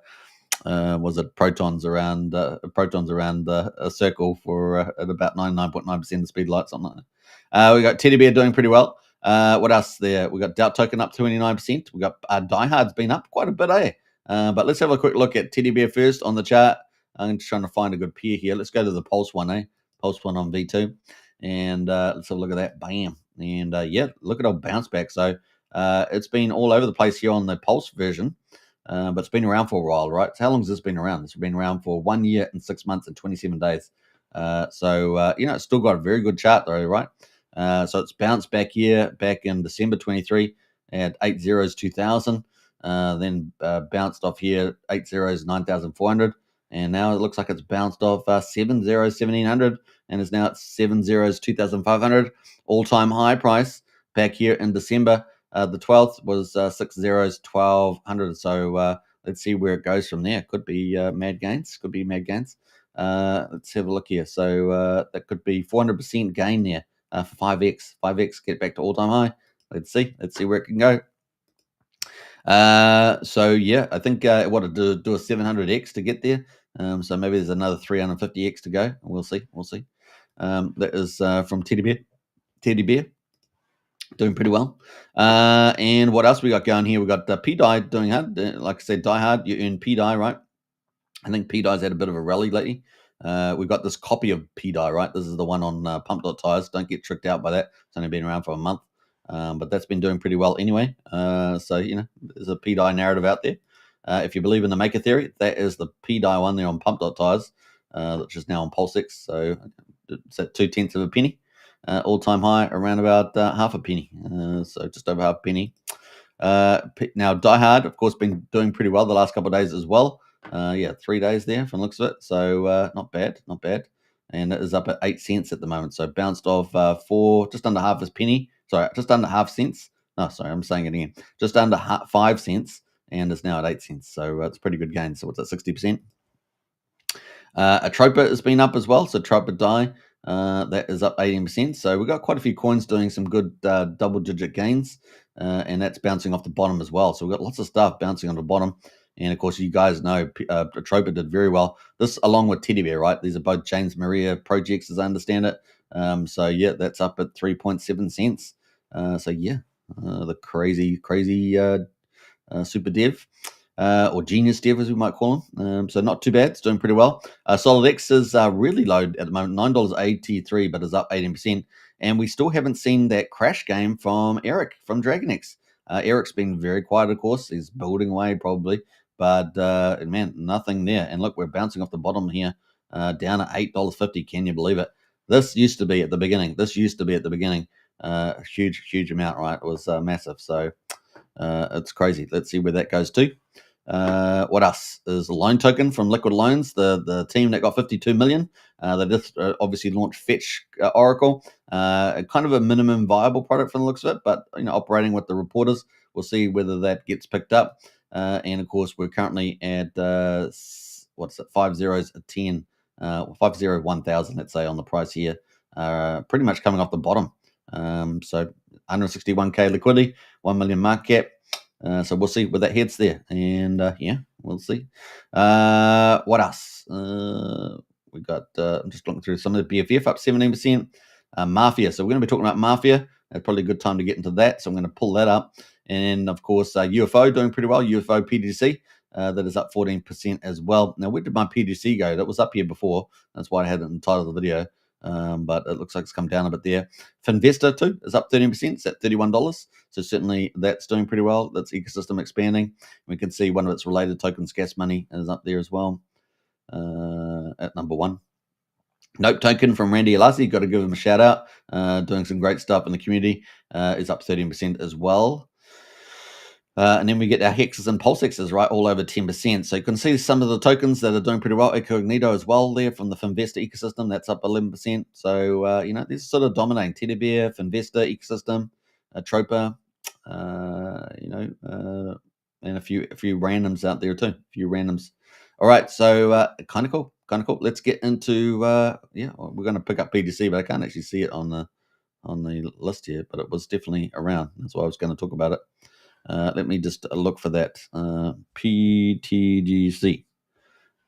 protons around a circle for at about 99.9% the speed of light, something like that. We got TeddyBear doing pretty well. What else there? We got Doubt Token up 29%. We got Diehard's been up quite a bit, eh? But let's have a quick look at TeddyBear first on the chart. I'm just trying to find a good pair here. Let's go to the Pulse one, eh? Pulse one on V2. And let's have a look at that. Bam. And look at our bounce back. So it's been all over the place here on the Pulse version. But it's been around for a while, right? So how long has this been around? It's been around for 1 year and 6 months and 27 days. It's still got a very good chart though, right? So it's bounced back here, back in December 23 at 8 zeros 2000. Then bounced off here, 8 zeros 9,400. and now it looks like it's bounced off 1700 and is now at 2500, all-time high price back here in December. The 12th was 1200. So let's see where it goes from there. Could be mad gains. Could be mad gains. Let's have a look here. So that could be 400% gain there for 5x. 5x get back to all-time high. Let's see. Let's see where it can go. So yeah, I think what to do a 700x to get there. So maybe there's another 350x to go. We'll see. We'll see. That is from TeddyBear. TeddyBear doing pretty well. And what else we got going here? We got PDI doing hard. Like I said, die hard. You earn PDI, right? I think PDI's had a bit of a rally lately. We've got this copy of PDI, right? This is the one on pump.tires. Don't get tricked out by that. It's only been around for a month. But that's been doing pretty well anyway. So, there's a PDI narrative out there. If you believe in the maker theory, that is the PDI one there on pump.tires, which is now on PulseX. So it's at 0.2 of a penny. All-time high around about half a penny. So just over half a penny. Now, Die Hard, of course, been doing pretty well the last couple of days as well. 3 days there from the looks of it. So not bad, not bad. And it is up at 8 cents at the moment. So bounced off just under half a penny. Sorry, just under half cents. No, sorry, I'm saying it again. Just under 5 cents, and is now at 8 cents. So it's pretty good gain. So what's that, 60%? A Tropa has been up as well. So Tropa Die, that is up 18%. So we've got quite a few coins doing some good double-digit gains, and that's bouncing off the bottom as well. So we've got lots of stuff bouncing on the bottom. And, of course, you guys know Tropa did very well. This along with TeddyBear, right? These are both James Maria projects, as I understand it. So, yeah, that's up at 3.7 cents. The crazy super dev. Or genius dev, as we might call them. So not too bad. It's doing pretty well. SolidX is really low at the moment, $9.83, but is up 18%. And we still haven't seen that crash game from Eric from DragonX. Eric's been very quiet, of course. He's building away probably. But, man, nothing there. And look, we're bouncing off the bottom here, down at $8.50. Can you believe it? This used to be at the beginning. A huge amount, right? It was massive. So it's crazy. Let's see where that goes to. What else? There's a loan token from Liquid Loans, the team that got 52 million. They just obviously launched Fetch Oracle, kind of a minimum viable product from the looks of it, but operating with the reporters. We'll see whether that gets picked up. And of course, we're currently at 5 zeros a 10, 501,000, let's say, on the price here. Pretty much coming off the bottom. So 161k liquidity, 1 million market cap. So we'll see where that heads there. And we'll see. What else? We got, I'm just looking through some of the BFF up 17%. Mafia. So we're going to be talking about Mafia. That's probably a good time to get into that. So I'm going to pull that up. And of course, UFO doing pretty well. UFO PTGC. That is up 14% as well. Now, where did my PTGC go? That was up here before. That's why I had it in the title of the video. But it looks like it's come down a bit there. Finvesta too is up 13%. It's at $31. So certainly that's doing pretty well. That's ecosystem expanding. We can see one of its related tokens, Gas Money, is up there as well at number 1. Nope token from Randy Alasi, got to give him a shout out. Doing some great stuff in the community. Is up 13% as well. And then we get our hexes and pulsexes, right, all over 10%. So you can see some of the tokens that are doing pretty well. Incognito as well there from the Finvesta ecosystem. That's up 11%. So, this is sort of dominating. TeddyBear, Finvesta ecosystem, Tropa, and a few randoms out there too. A few randoms. All right, so kind of cool. Let's get into, we're going to pick up PTGC, but I can't actually see it on the list here, but it was definitely around. That's why I was going to talk about it. Let me just look for that PTGC.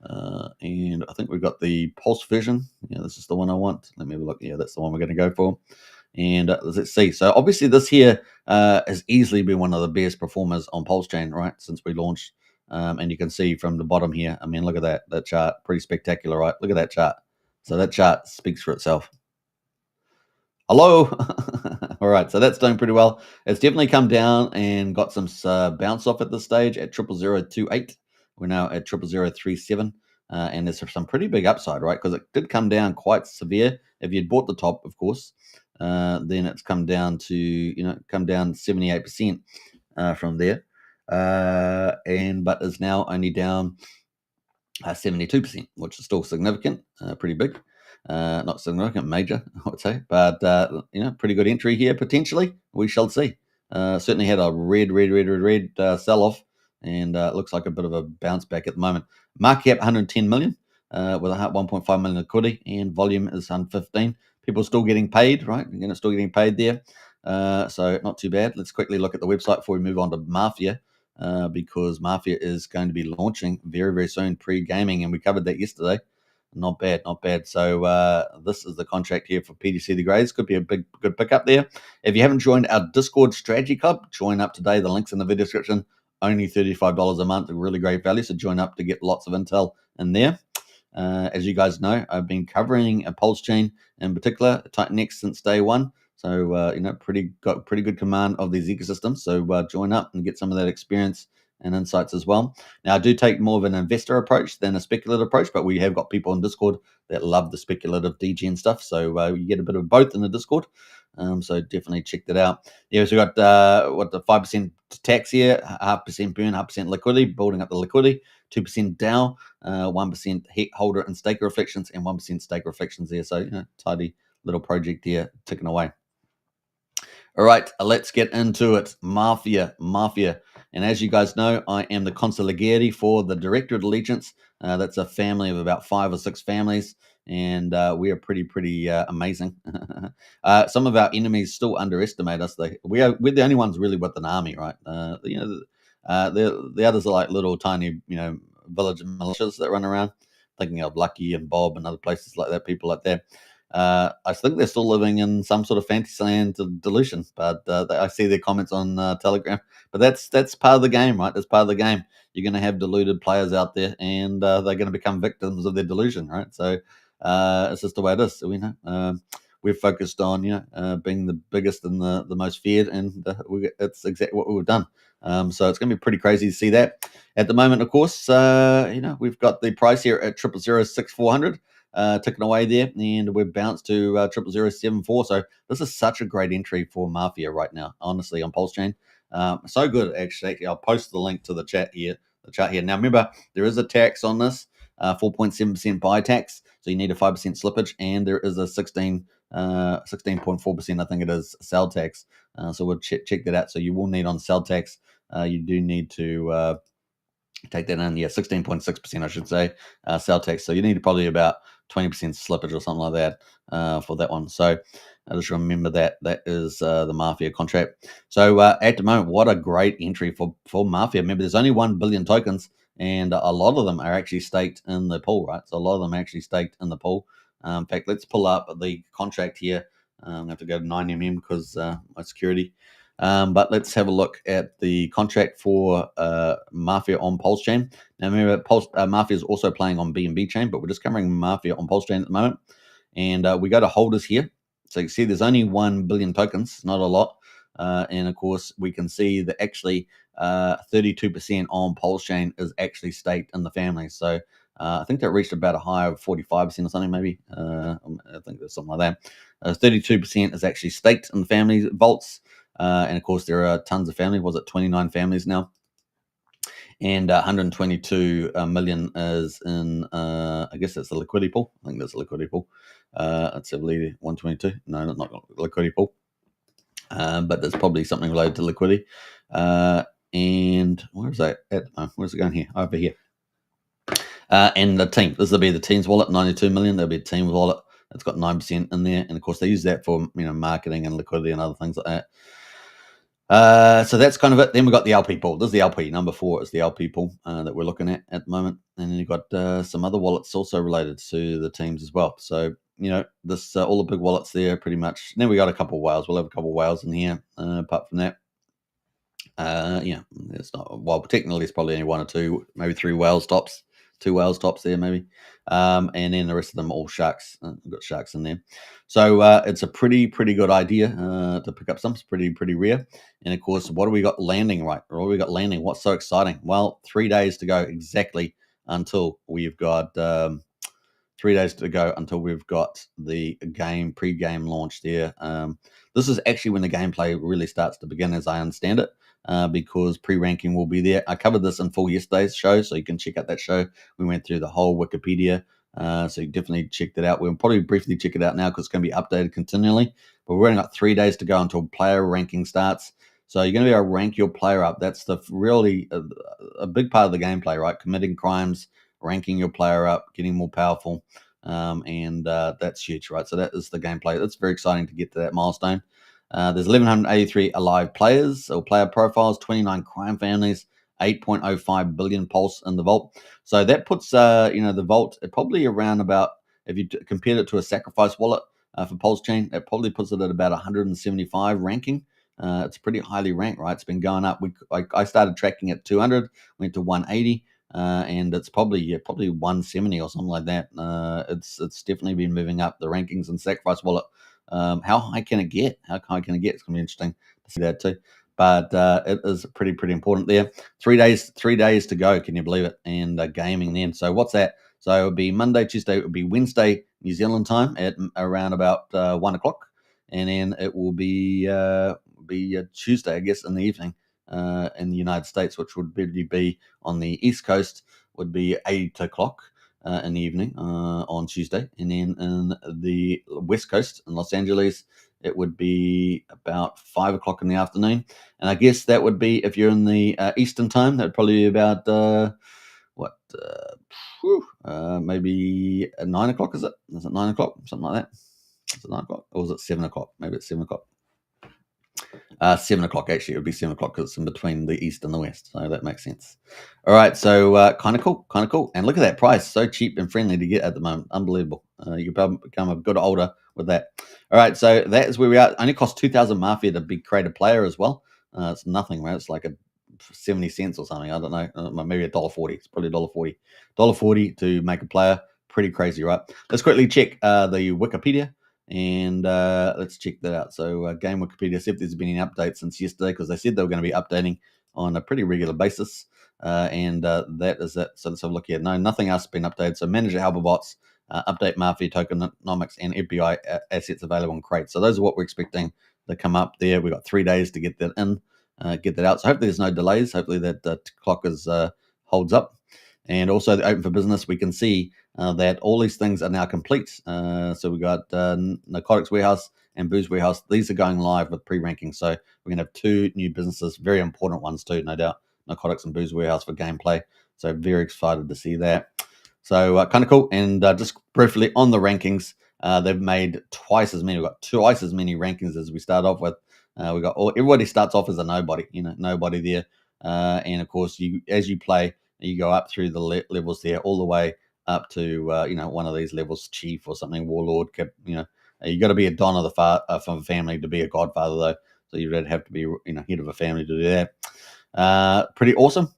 And I think we've got the Pulse version. Yeah, this is the one I want. Let me have a look. Yeah, that's the one we're going to go for. And let's see. So obviously this here has easily been one of the best performers on Pulse Chain, right, since we launched. And you can see from the bottom here, I mean, look at that chart. Pretty spectacular, right? Look at that chart. So that chart speaks for itself. Hello. All right, so that's doing pretty well. It's definitely come down and got some bounce off at this stage at 00028. We're now at 00037, and there's some pretty big upside, right? Because it did come down quite severe. If you'd bought the top, of course, then it's come down to 78% from there, but is now only down 72%, which is still significant, pretty big. Not significant, major, I would say, but pretty good entry here potentially. We shall see. Certainly had a red sell-off, and it looks like a bit of a bounce back at the moment. Market cap 110 million, with a 1.5 million liquidity, and volume is 115. People still getting paid, right? Still getting paid there, so not too bad. Let's quickly look at the website before we move on to Mafia. Because Mafia is going to be launching very, very soon, pre-gaming, and we covered that yesterday. Not bad, not bad. So this is the contract here for PTGC the Greys. Could be a good pickup there. If you haven't joined our Discord strategy club, join up today. The link's in the video description. Only $35 a month, a really great value. So join up to get lots of intel in there. As you guys know, I've been covering a Pulse chain in particular, Titanx, since day one. So got pretty good command of these ecosystems. So join up and get some of that experience and insights as well. Now, I do take more of an investor approach than a speculative approach, but we have got people on Discord that love the speculative DGN stuff. So you get a bit of both in the Discord. So definitely check that out. Yeah, so we got the 5% tax here, 0.5% burn, 0.5% liquidity, building up the liquidity, 2% DAO, 1% holder and staker reflections, and 1% stake reflections there. So tidy little project here ticking away. All right, let's get into it. Mafia. And as you guys know, I am the consigliere for the Directorate Allegiance. That's a family of about 5 or 6 families, and we are pretty amazing. Some of our enemies still underestimate us. We're the only ones really with an army, right? The others are like little tiny, village militias that run around. Thinking of Lucky and Bob and other places like that, people like that. I think they're still living in some sort of fantasyland delusion, but I see their comments on Telegram. But that's part of the game, right? That's part of the game. You're going to have deluded players out there, and they're going to become victims of their delusion, right? So it's just the way it is. So we've focused on being the biggest and the most feared, and it's exactly what we've done. So it's going to be pretty crazy to see that. At the moment, of course, we've got the price here at 0006400. Ticking away there, and we've bounced to 00074. So this is such a great entry for Mafia right now, honestly, on Pulse Chain. So good, actually. I'll post the link to the chart here. Now, remember, there is a tax on this, 4.7% buy tax. So you need a 5% slippage, and there is a 16.4%, I think it is, sell tax. So we'll check that out. So you will need on sell tax. You do need to take that in. Yeah, 16.6%, I should say, sell tax. So you need probably about 20% slippage or something like that for that one. So I just remember that is the Mafia contract. So at the moment, what a great entry for Mafia. Remember, there's only 1 billion tokens, and a lot of them are actually staked in the pool, right? So a lot of them are actually staked in the pool. In fact, let's pull up the contract here. I'm going to have to go to 9mm because my security. But let's have a look at the contract for Mafia on Pulse Chain. Now, remember, Mafia is also playing on BNB Chain, but we're just covering Mafia on Pulse Chain at the moment. And we go to holders here. So you can see there's only 1 billion tokens, not a lot. And of course, we can see that actually 32% on Pulse Chain is actually staked in the family. So I think that reached about a high of 45% or something, maybe. I think there's something like that. 32% is actually staked in the family vaults. And of course, there are tons of families. Was it 29 families now? And 122 million is in, I guess that's the liquidity pool. I think that's the liquidity pool. It's I believe 122. No, not liquidity pool. But there's probably something related to liquidity. And where is that at? Where's it going here? Over here. And the team. This will be the team's wallet, 92 million. There'll be a team wallet. It's got 9% in there. And of course, they use that for marketing and liquidity and other things like that. So that's kind of it. Then we've got the LP pool. This is the LP. Number 4 is the LP pool that we're looking at the moment. And then you've got some other wallets also related to the teams as well. So, this all the big wallets there pretty much. Then we got a couple of whales. We'll have a couple of whales in here. Apart from that, it's not, well, technically it's probably only 1 or 2, maybe 3 whales tops. 2 whales tops there, maybe. And then the rest of them all sharks. We've got sharks in there. So it's a pretty good idea to pick up some. It's pretty rare. And of course, what do we got landing, right? Or what do we got landing? What's so exciting? Well, 3 days to go exactly until we've got 3 days to go until we've got the pre-game launch there. this is actually when the gameplay really starts to begin, as I understand it, because pre-ranking will be there. I covered this in full yesterday's show, so you can check out that show. We went through the whole Wikipedia, so you definitely check that out. We'll probably briefly check it out now because it's going to be updated continually. But we've only got 3 days to go until player ranking starts. So you're going to be able to rank your player up. That's the really a big part of the gameplay, right? Committing crimes, ranking your player up, getting more powerful, and that's huge, right? So that is the gameplay. That's very exciting to get to that milestone. There's 1,183 alive players or player profiles, 29 crime families, 8.05 billion pulse in the vault. So that puts the vault at probably around about, if you compared it to a sacrifice wallet for Pulse Chain, that probably puts it at about 175 ranking. It's pretty highly ranked, right? It's been going up. I started tracking at 200, went to 180, and it's probably 170 or something like that. It's definitely been moving up the rankings in Sacrifice Wallet. How high can it get? How high can it get? It's going to be interesting to see that too. But it is pretty important there. 3 days to go. Can you believe it? And gaming then. So what's that? So it would be Monday, Tuesday. It would be Wednesday, New Zealand time at around about 1 o'clock, and then it will be Tuesday, I guess, in the evening in the United States, which would be on the East Coast, would be 8 o'clock in the evening on Tuesday. And then in the West Coast in Los Angeles, it would be about 5 o'clock in the afternoon. And I guess that would be, if you're in the Eastern time, that would probably be about, maybe 9 o'clock, is it? Is it 9 o'clock? Something like that. Is it 9 o'clock? Or was it 7 o'clock? Maybe it's 7 o'clock. 7 o'clock, actually. It would be 7 o'clock because it's in between the East and the West. So that makes sense. All right. So kind of cool. And look at that price. So cheap and friendly to get at the moment. Unbelievable. You become a good holder with that. All right. So that is where we are. It only costs 2,000 Mafia to be create a player as well. It's nothing, right? It's like a 70 cents or something. I don't know. Maybe $1.40. It's probably $1.40. $1.40 to make a player. Pretty crazy, right? Let's quickly check the Wikipedia. And let's check that out. So Game Wikipedia, see if there's been any updates since yesterday, because they said they were going to be updating on a pretty regular basis. And that is it. So let's have a look here. No, nothing else has been updated. So manage your helper bots, update Mafia tokenomics, and FBI assets available in crates. So those are what we're expecting to come up there. We've got 3 days to get that in, get that out. So hopefully there's no delays. Hopefully that clock is holds up. And also the open for business, we can see that all these things are now complete. So we got Narcotics Warehouse and Booze Warehouse. These are going live with pre-ranking. So we're going to have 2 new businesses, very important ones too, no doubt. Narcotics and Booze Warehouse for gameplay. So very excited to see that. So kind of cool. And just briefly on the rankings, they've made twice as many. We've got twice as many rankings as we start off with. We got everybody starts off as a nobody, nobody there. And of course, as you play, you go up through the levels there, all the way up to one of these levels, chief or something, warlord. You got to be a don of the from a family to be a godfather, though. So you'd have to be head of a family to do that. Pretty awesome.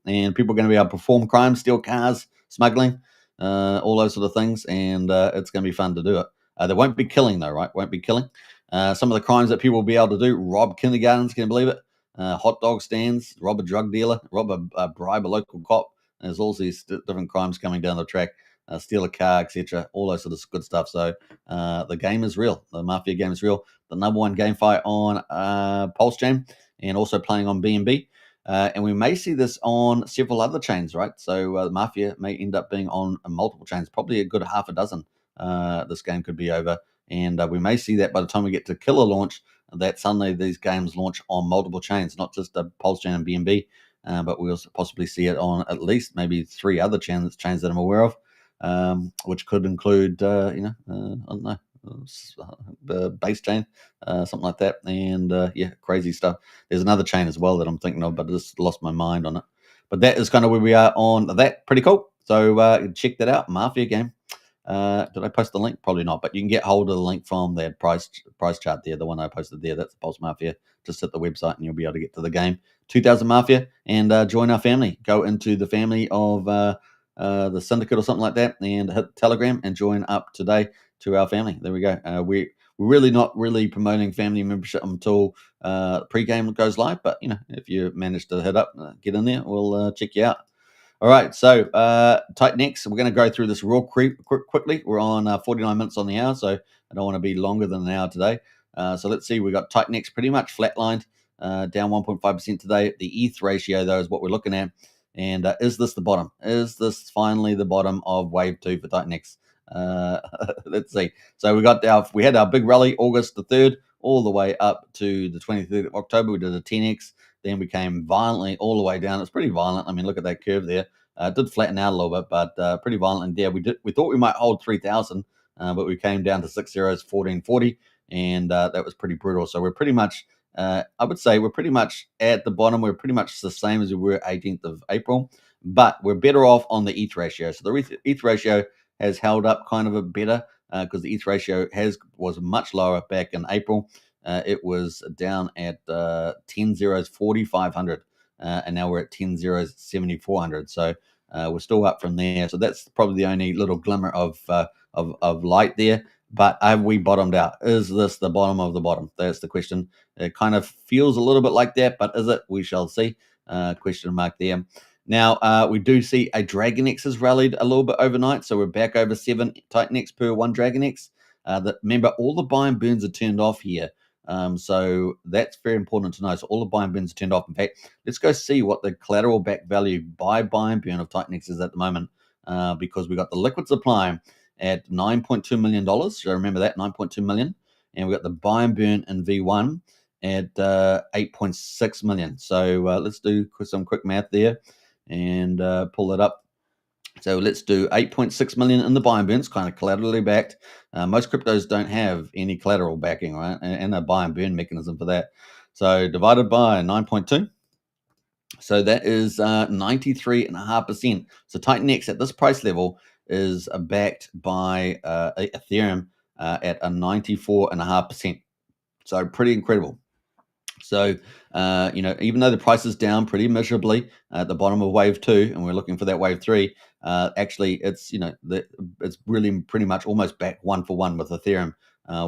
And people are going to be able to perform crimes, steal cars, smuggling, all those sort of things, and it's going to be fun to do it. There won't be killing though, right? Won't be killing. Some of the crimes that people will be able to do: rob kindergartens, can you believe it? Hot dog stands, rob a drug dealer, bribe a local cop. There's all these different crimes coming down the track. Steal a car, etc. All those sort of good stuff. So the game is real. The Mafia game is real. The number one game fight on Pulse Chain, and also playing on BNB. And we may see this on several other chains, right? So Mafia may end up being on multiple chains, probably a good half a dozen. This game could be over. And we may see that by the time we get to killer launch, that suddenly these games launch on multiple chains, not just the Pulse Chain and BNB, but we'll possibly see it on at least maybe 3 other chains that I'm aware of, which could include, I don't know, the base chain, something like that. And crazy stuff. There's another chain as well that I'm thinking of, but I just lost my mind on it. But that is kind of where we are on that. Pretty cool. So check that out, Mafia game. Did I post the link? Probably not, but you can get hold of the link from that price chart there, the one I posted there. That's the Pulse Mafia. Just hit the website and you'll be able to get to the game. 2,000 Mafia, and join our family. Go into the family of the syndicate or something like that, and hit Telegram and join up today to our family. There we go. We're really not really promoting family membership until pre-game goes live, but if you manage to hit up, get in there, we'll check you out. All right, so tight necks. We're going to go through this real quickly. We're on 49 minutes on the hour, so I don't want to be longer than an hour today. So let's see, we got Titanex pretty much flatlined, down 1.5% today. The ETH ratio, though, is what we're looking at. And is this the bottom? Is this finally the bottom of wave 2 for Titanex? Let's see. So we had our big rally August the 3rd all the way up to the 23rd of October. We did a 10x, then we came violently all the way down. It's pretty violent. I mean, look at that curve there. It did flatten out a little bit, but pretty violent. And yeah, we thought we might hold 3,000, but we came down to 6 zeros, 1440, and that was pretty brutal. So we're pretty much, I would say, we're pretty much at the bottom. We're pretty much the same as we were 18th of April, but we're better off on the ETH ratio. So the ETH ratio has held up kind of a better because the ETH ratio was much lower back in April. It was down at 10 zeros 4,500, and now we're at 10 zeros 7,400. So we're still up from there. So that's probably the only little glimmer of light there. But have we bottomed out? Is this the bottom of the bottom? That's the question. It kind of feels a little bit like that, but is it? We shall see. Question mark there. Now, we do see a DragonX has rallied a little bit overnight, so we're back over 7 Titanex per 1 DragonX. Remember, all the buy and burns are turned off here, so that's very important to know. So all the buy and burns are turned off. In fact, let's go see what the collateral back value by buy and burn of Titanex is at the moment, because we got the liquid supply at $9.2 million. So remember that, 9.2 million. And we got the buy and burn in V1 at 8.6 million. So let's do some quick math there and pull that up. So let's do 8.6 million in the buy and burns, kind of collaterally backed. Most cryptos don't have any collateral backing, right? And a buy and burn mechanism for that. So divided by 9.2. So that is 93.5%. So Titanex at this price level is backed by Ethereum at a 94.5%. So pretty incredible. So, even though the price is down pretty miserably at the bottom of wave 2, and we're looking for that wave 3, actually, it's it's really pretty much almost back 1-for-1 with Ethereum,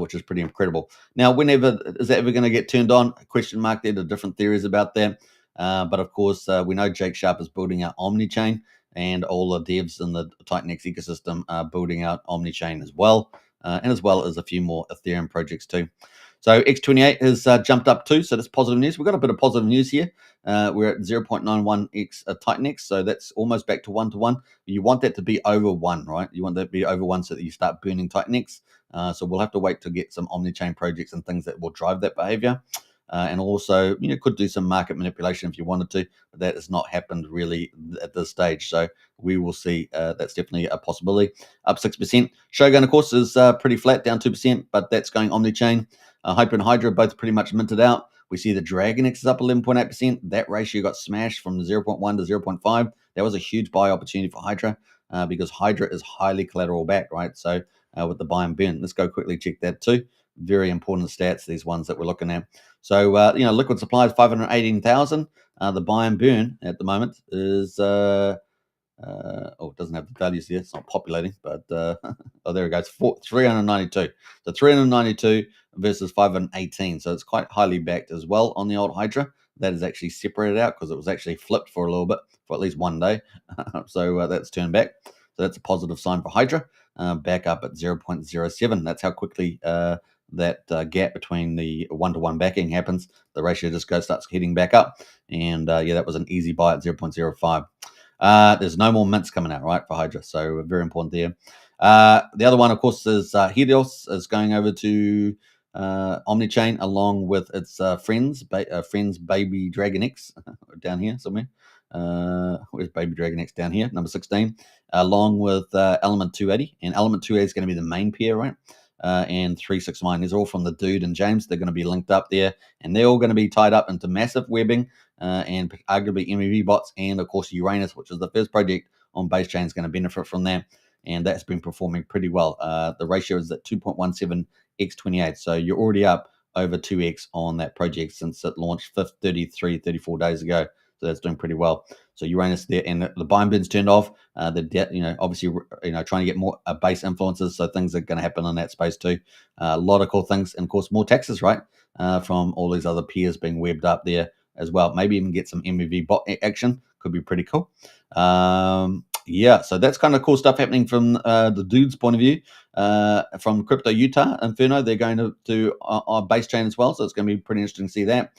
which is pretty incredible. Now, whenever is that ever going to get turned on? Question mark there. The different theories about that, but of course, we know Jake Sharp is building out Omnichain, and all the devs in the Titanex ecosystem are building out Omnichain as well, and as well as a few more Ethereum projects too. So X28 has jumped up too, so that's positive news. We've got a bit of positive news here. We're at 0.91x Titanex, so that's almost back to 1-to-1. You want that to be over 1, right? You want that to be over 1 so that you start burning Titanex. So we'll have to wait to get some Omnichain projects and things that will drive that behavior. And also, could do some market manipulation if you wanted to, but that has not happened really at this stage. So we will see. That's definitely a possibility. Up 6%. Shogun, of course, is pretty flat, down 2%, but that's going Omnichain. Hyper and Hydra both pretty much minted out. We see the DragonX is up 11.8%. That ratio got smashed from 0.1 to 0.5. That was a huge buy opportunity for Hydra because Hydra is highly collateral backed, right? So with the buy and burn, let's go quickly check that too. Very important stats, these ones that we're looking at. So, liquid supply is 518,000. The buy and burn at the moment is it doesn't have the values here. It's not populating, but oh, there it goes. 392. So 392 versus 518. So it's quite highly backed as well on the old Hydra. That is actually separated out because it was actually flipped for a little bit for at least 1 day. So that's turned back. So that's a positive sign for Hydra. Back up at 0.07. That's how quickly that gap between the 1-to-1 backing happens. The ratio just starts heading back up. And that was an easy buy at 0.05. There's no more mints coming out, right, for Hydra. So very important there. The other one, of course, is Helios is going over to Omnichain along with its friends Baby DragonX down here somewhere. Where's Baby DragonX down here? Number 16, along with Element 280. And Element 280 is going to be the main pair, right? And 369. These are all from the Dude and James. They're going to be linked up there, and they're all going to be tied up into massive webbing and arguably MEV bots, and of course Uranus, which is the first project on base chain, is going to benefit from that, and that's been performing pretty well. The ratio is at 2.17 x28, so you're already up over 2x on that project since it launched 34 days ago. So that's doing pretty well. So Uranus there, and the buy and burns turned off. Obviously, trying to get more base influences. So things are going to happen in that space too. A lot of cool things, and of course more taxes, right? From all these other peers being webbed up there as well. Maybe even get some MEV bot action. Could be pretty cool. Yeah, so that's kind of cool stuff happening from the dude's point of view. From Crypto Utah, Inferno, they're going to do our base chain as well, so it's going to be pretty interesting to see that.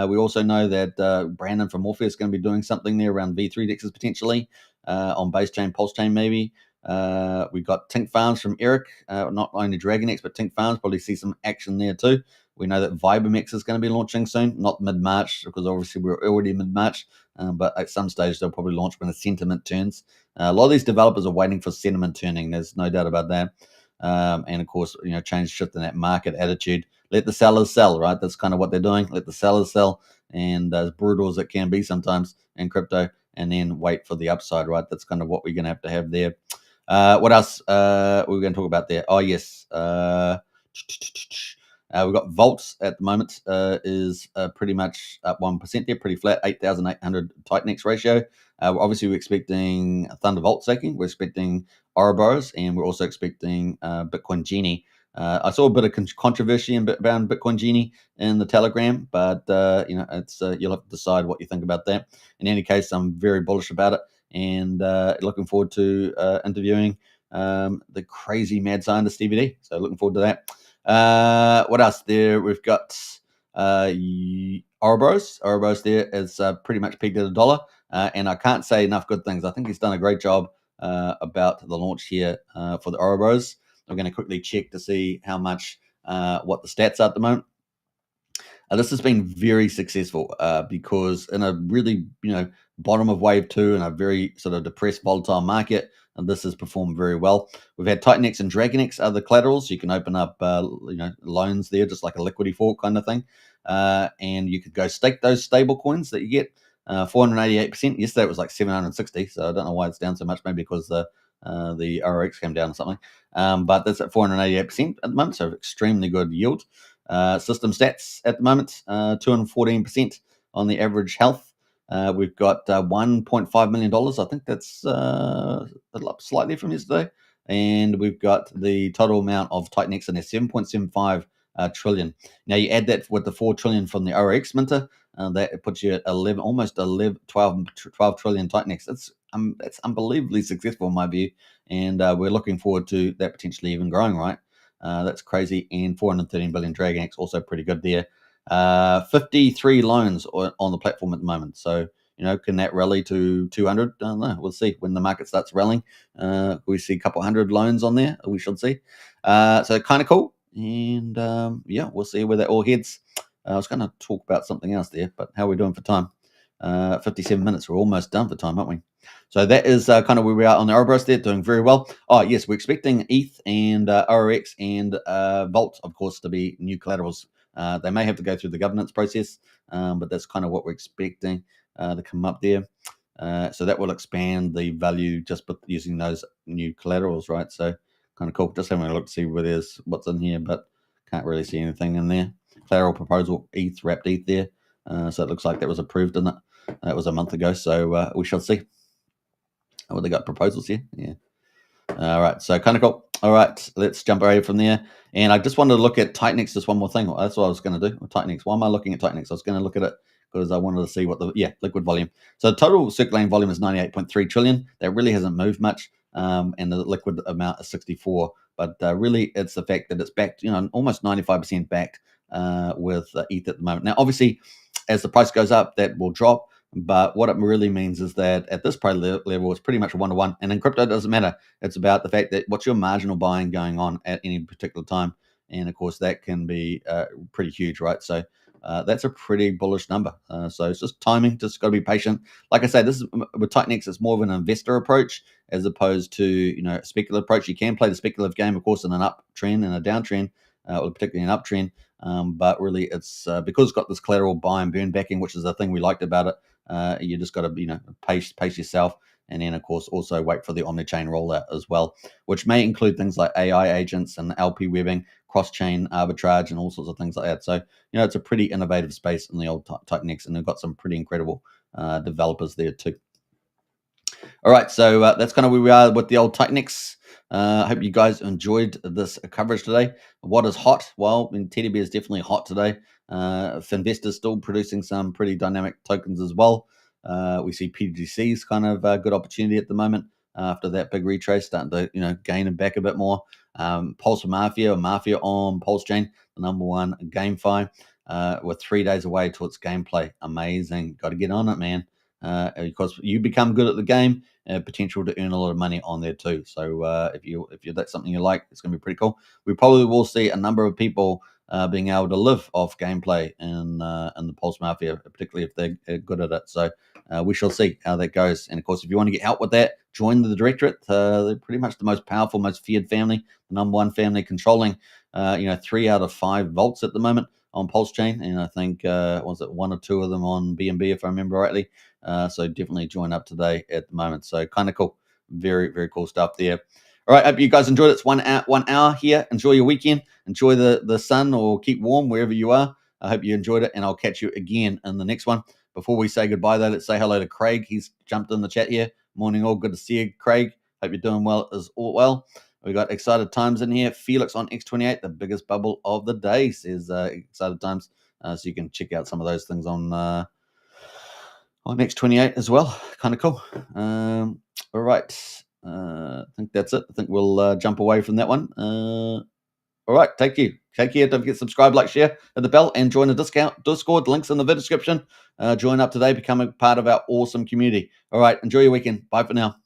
We also know that Brandon from Mafia is going to be doing something there around V3 dexes potentially on base chain, pulse chain maybe. We got Tink Farms from Eric, not only DragonX, but Tink Farms, probably see some action there too. We know that Vibermex is going to be launching soon, not mid-March, because obviously we're already mid-March, but at some stage they'll probably launch when the sentiment turns. A lot of these developers are waiting for sentiment turning. There's no doubt about that. And of course, change shift in that market attitude. Let the sellers sell, right? That's kind of what they're doing. Let the sellers sell, and as brutal as it can be sometimes in crypto, and then wait for the upside, right? That's kind of what we're going to have there. What else we're going to talk about there? Oh, yes. We've got Volts at the moment is pretty much up 1% there, pretty flat, 8,800 Titanx ratio. Obviously, we're expecting Thunderbolt staking. We're expecting Ouroboros, and we're also expecting Bitcoin Genie. I saw a bit of controversy around Bitcoin Genie in the Telegram, but it's you'll have to decide what you think about that. In any case, I'm very bullish about it, and looking forward to interviewing the crazy mad scientist DVD. So looking forward to that. What else there? We've got Ouroboros. Ouroboros there is pretty much pegged at $1. And I can't say enough good things. I think he's done a great job about the launch here for the Ouroboros. I'm going to quickly check to see how much, what the stats are at the moment. This has been very successful because in a really, bottom of wave two in a very sort of depressed, volatile market, and this has performed very well. We've had Titanx and DragonX other collaterals. You can open up, loans there, just like a liquidity fork kind of thing, and you could go stake those stable coins that you get. 488%. Yesterday it was like 760, so I don't know why it's down so much. Maybe because the RX came down or something. But that's at 488% at the moment, so extremely good yield. System stats at the moment, 214% on the average health. We've got $1.5 million. I think that's up slightly from yesterday. And we've got the total amount of Titanx in there, 7.75 trillion. Now you add that with the 4 trillion from the RX minter, that puts you at 12 trillion Titanx. That's unbelievably successful in my view, and we're looking forward to that potentially even growing, right? That's crazy. And 413 billion DragonX, also pretty good there. 53 loans on the platform at the moment. So, can that rally to 200? I don't know. We'll see when the market starts rallying. We see a couple hundred loans on there. We should see. So kind of cool. And we'll see where that all heads. I was going to talk about something else there, but how are we doing for time? 57 minutes. We're almost done for time, aren't we? So that is kind of where we are on the Ouroboros there, doing very well. Oh, yes, we're expecting ETH and ORX and Vault, of course, to be new collaterals. They may have to go through the governance process, but that's kind of what we're expecting to come up there. So that will expand the value just using those new collaterals, right? So kind of cool. Just having a look to see what's in here, but can't really see anything in there. Collateral proposal, ETH, wrapped ETH there. So it looks like that was approved, didn't it? That was a month ago, so we shall see. Oh, they got proposals here. Yeah. All right. So kind of cool. All right. Let's jump away from there. And I just wanted to look at Titanx, just one more thing. That's what I was going to do with Titanx. Why am I looking at Titanx? I was going to look at it because I wanted to see what liquid volume. So the total circulating volume is 98.3 trillion. That really hasn't moved much. And the liquid amount is 64. But really, it's the fact that it's backed, almost 95% backed with ETH at the moment. Now, obviously, as the price goes up, that will drop. But what it really means is that at this price level, it's pretty much a one-to-one. And in crypto, it doesn't matter. It's about the fact that what's your marginal buying going on at any particular time. And of course, that can be pretty huge, right? So that's a pretty bullish number. So it's just timing, just got to be patient. Like I say, this is with Titanx, it's more of an investor approach as opposed to, a speculative approach. You can play the speculative game, of course, in an uptrend and a downtrend, or particularly an uptrend. But really, it's because it's got this collateral buy and burn backing, which is the thing we liked about it. You just got to, pace yourself. And then, of course, also wait for the omni-chain rollout as well, which may include things like AI agents and LP webbing, cross-chain arbitrage, and all sorts of things like that. So, it's a pretty innovative space in the old Titanx, and they've got some pretty incredible developers there too. All right, so that's kind of where we are with the old Titanx. I hope you guys enjoyed this coverage today. What is hot? Well, TeddyBear is definitely hot today. Finvestor's still producing some pretty dynamic tokens as well. We see PTGC is kind of a good opportunity at the moment. after that big retrace, starting to gain it back a bit more. Pulse Mafia or Mafia on Pulse Chain, the number one GameFi. We're 3 days away till its gameplay. Amazing. Got to get on it, man. Because you become good at the game, potential to earn a lot of money on there too. So if that's something you like, it's going to be pretty cool. We probably will see a number of people being able to live off gameplay in the Pulse Mafia, particularly if they're good at it. So we shall see how that goes. And of course, if you want to get help with that, join the directorate. They're pretty much the most powerful, most feared family, the number one family controlling 3 out of 5 vaults at the moment on Pulse Chain, and I think was it 1 or 2 of them on BNB if I remember rightly. So definitely join up today at the moment. So kind of cool, very very cool stuff there. All right, hope you guys enjoyed it. It's 1 hour here. Enjoy your weekend. Enjoy the sun or keep warm wherever you are. I hope you enjoyed it, and I'll catch you again in the next one. Before we say goodbye, though, let's say hello to Craig. He's jumped in the chat here. Morning, all. Good to see you, Craig. Hope you're doing well as well. We got excited times in here. Felix on X28, the biggest bubble of the day, says excited times. So you can check out some of those things on X28 as well. Kind of cool. All right. I think that's it. I think we'll jump away from that one. All right. Take care. Take care. Don't forget to subscribe, like, share, hit the bell, and join the Discord. Links in the video description. Join up today. Become a part of our awesome community. All right. Enjoy your weekend. Bye for now.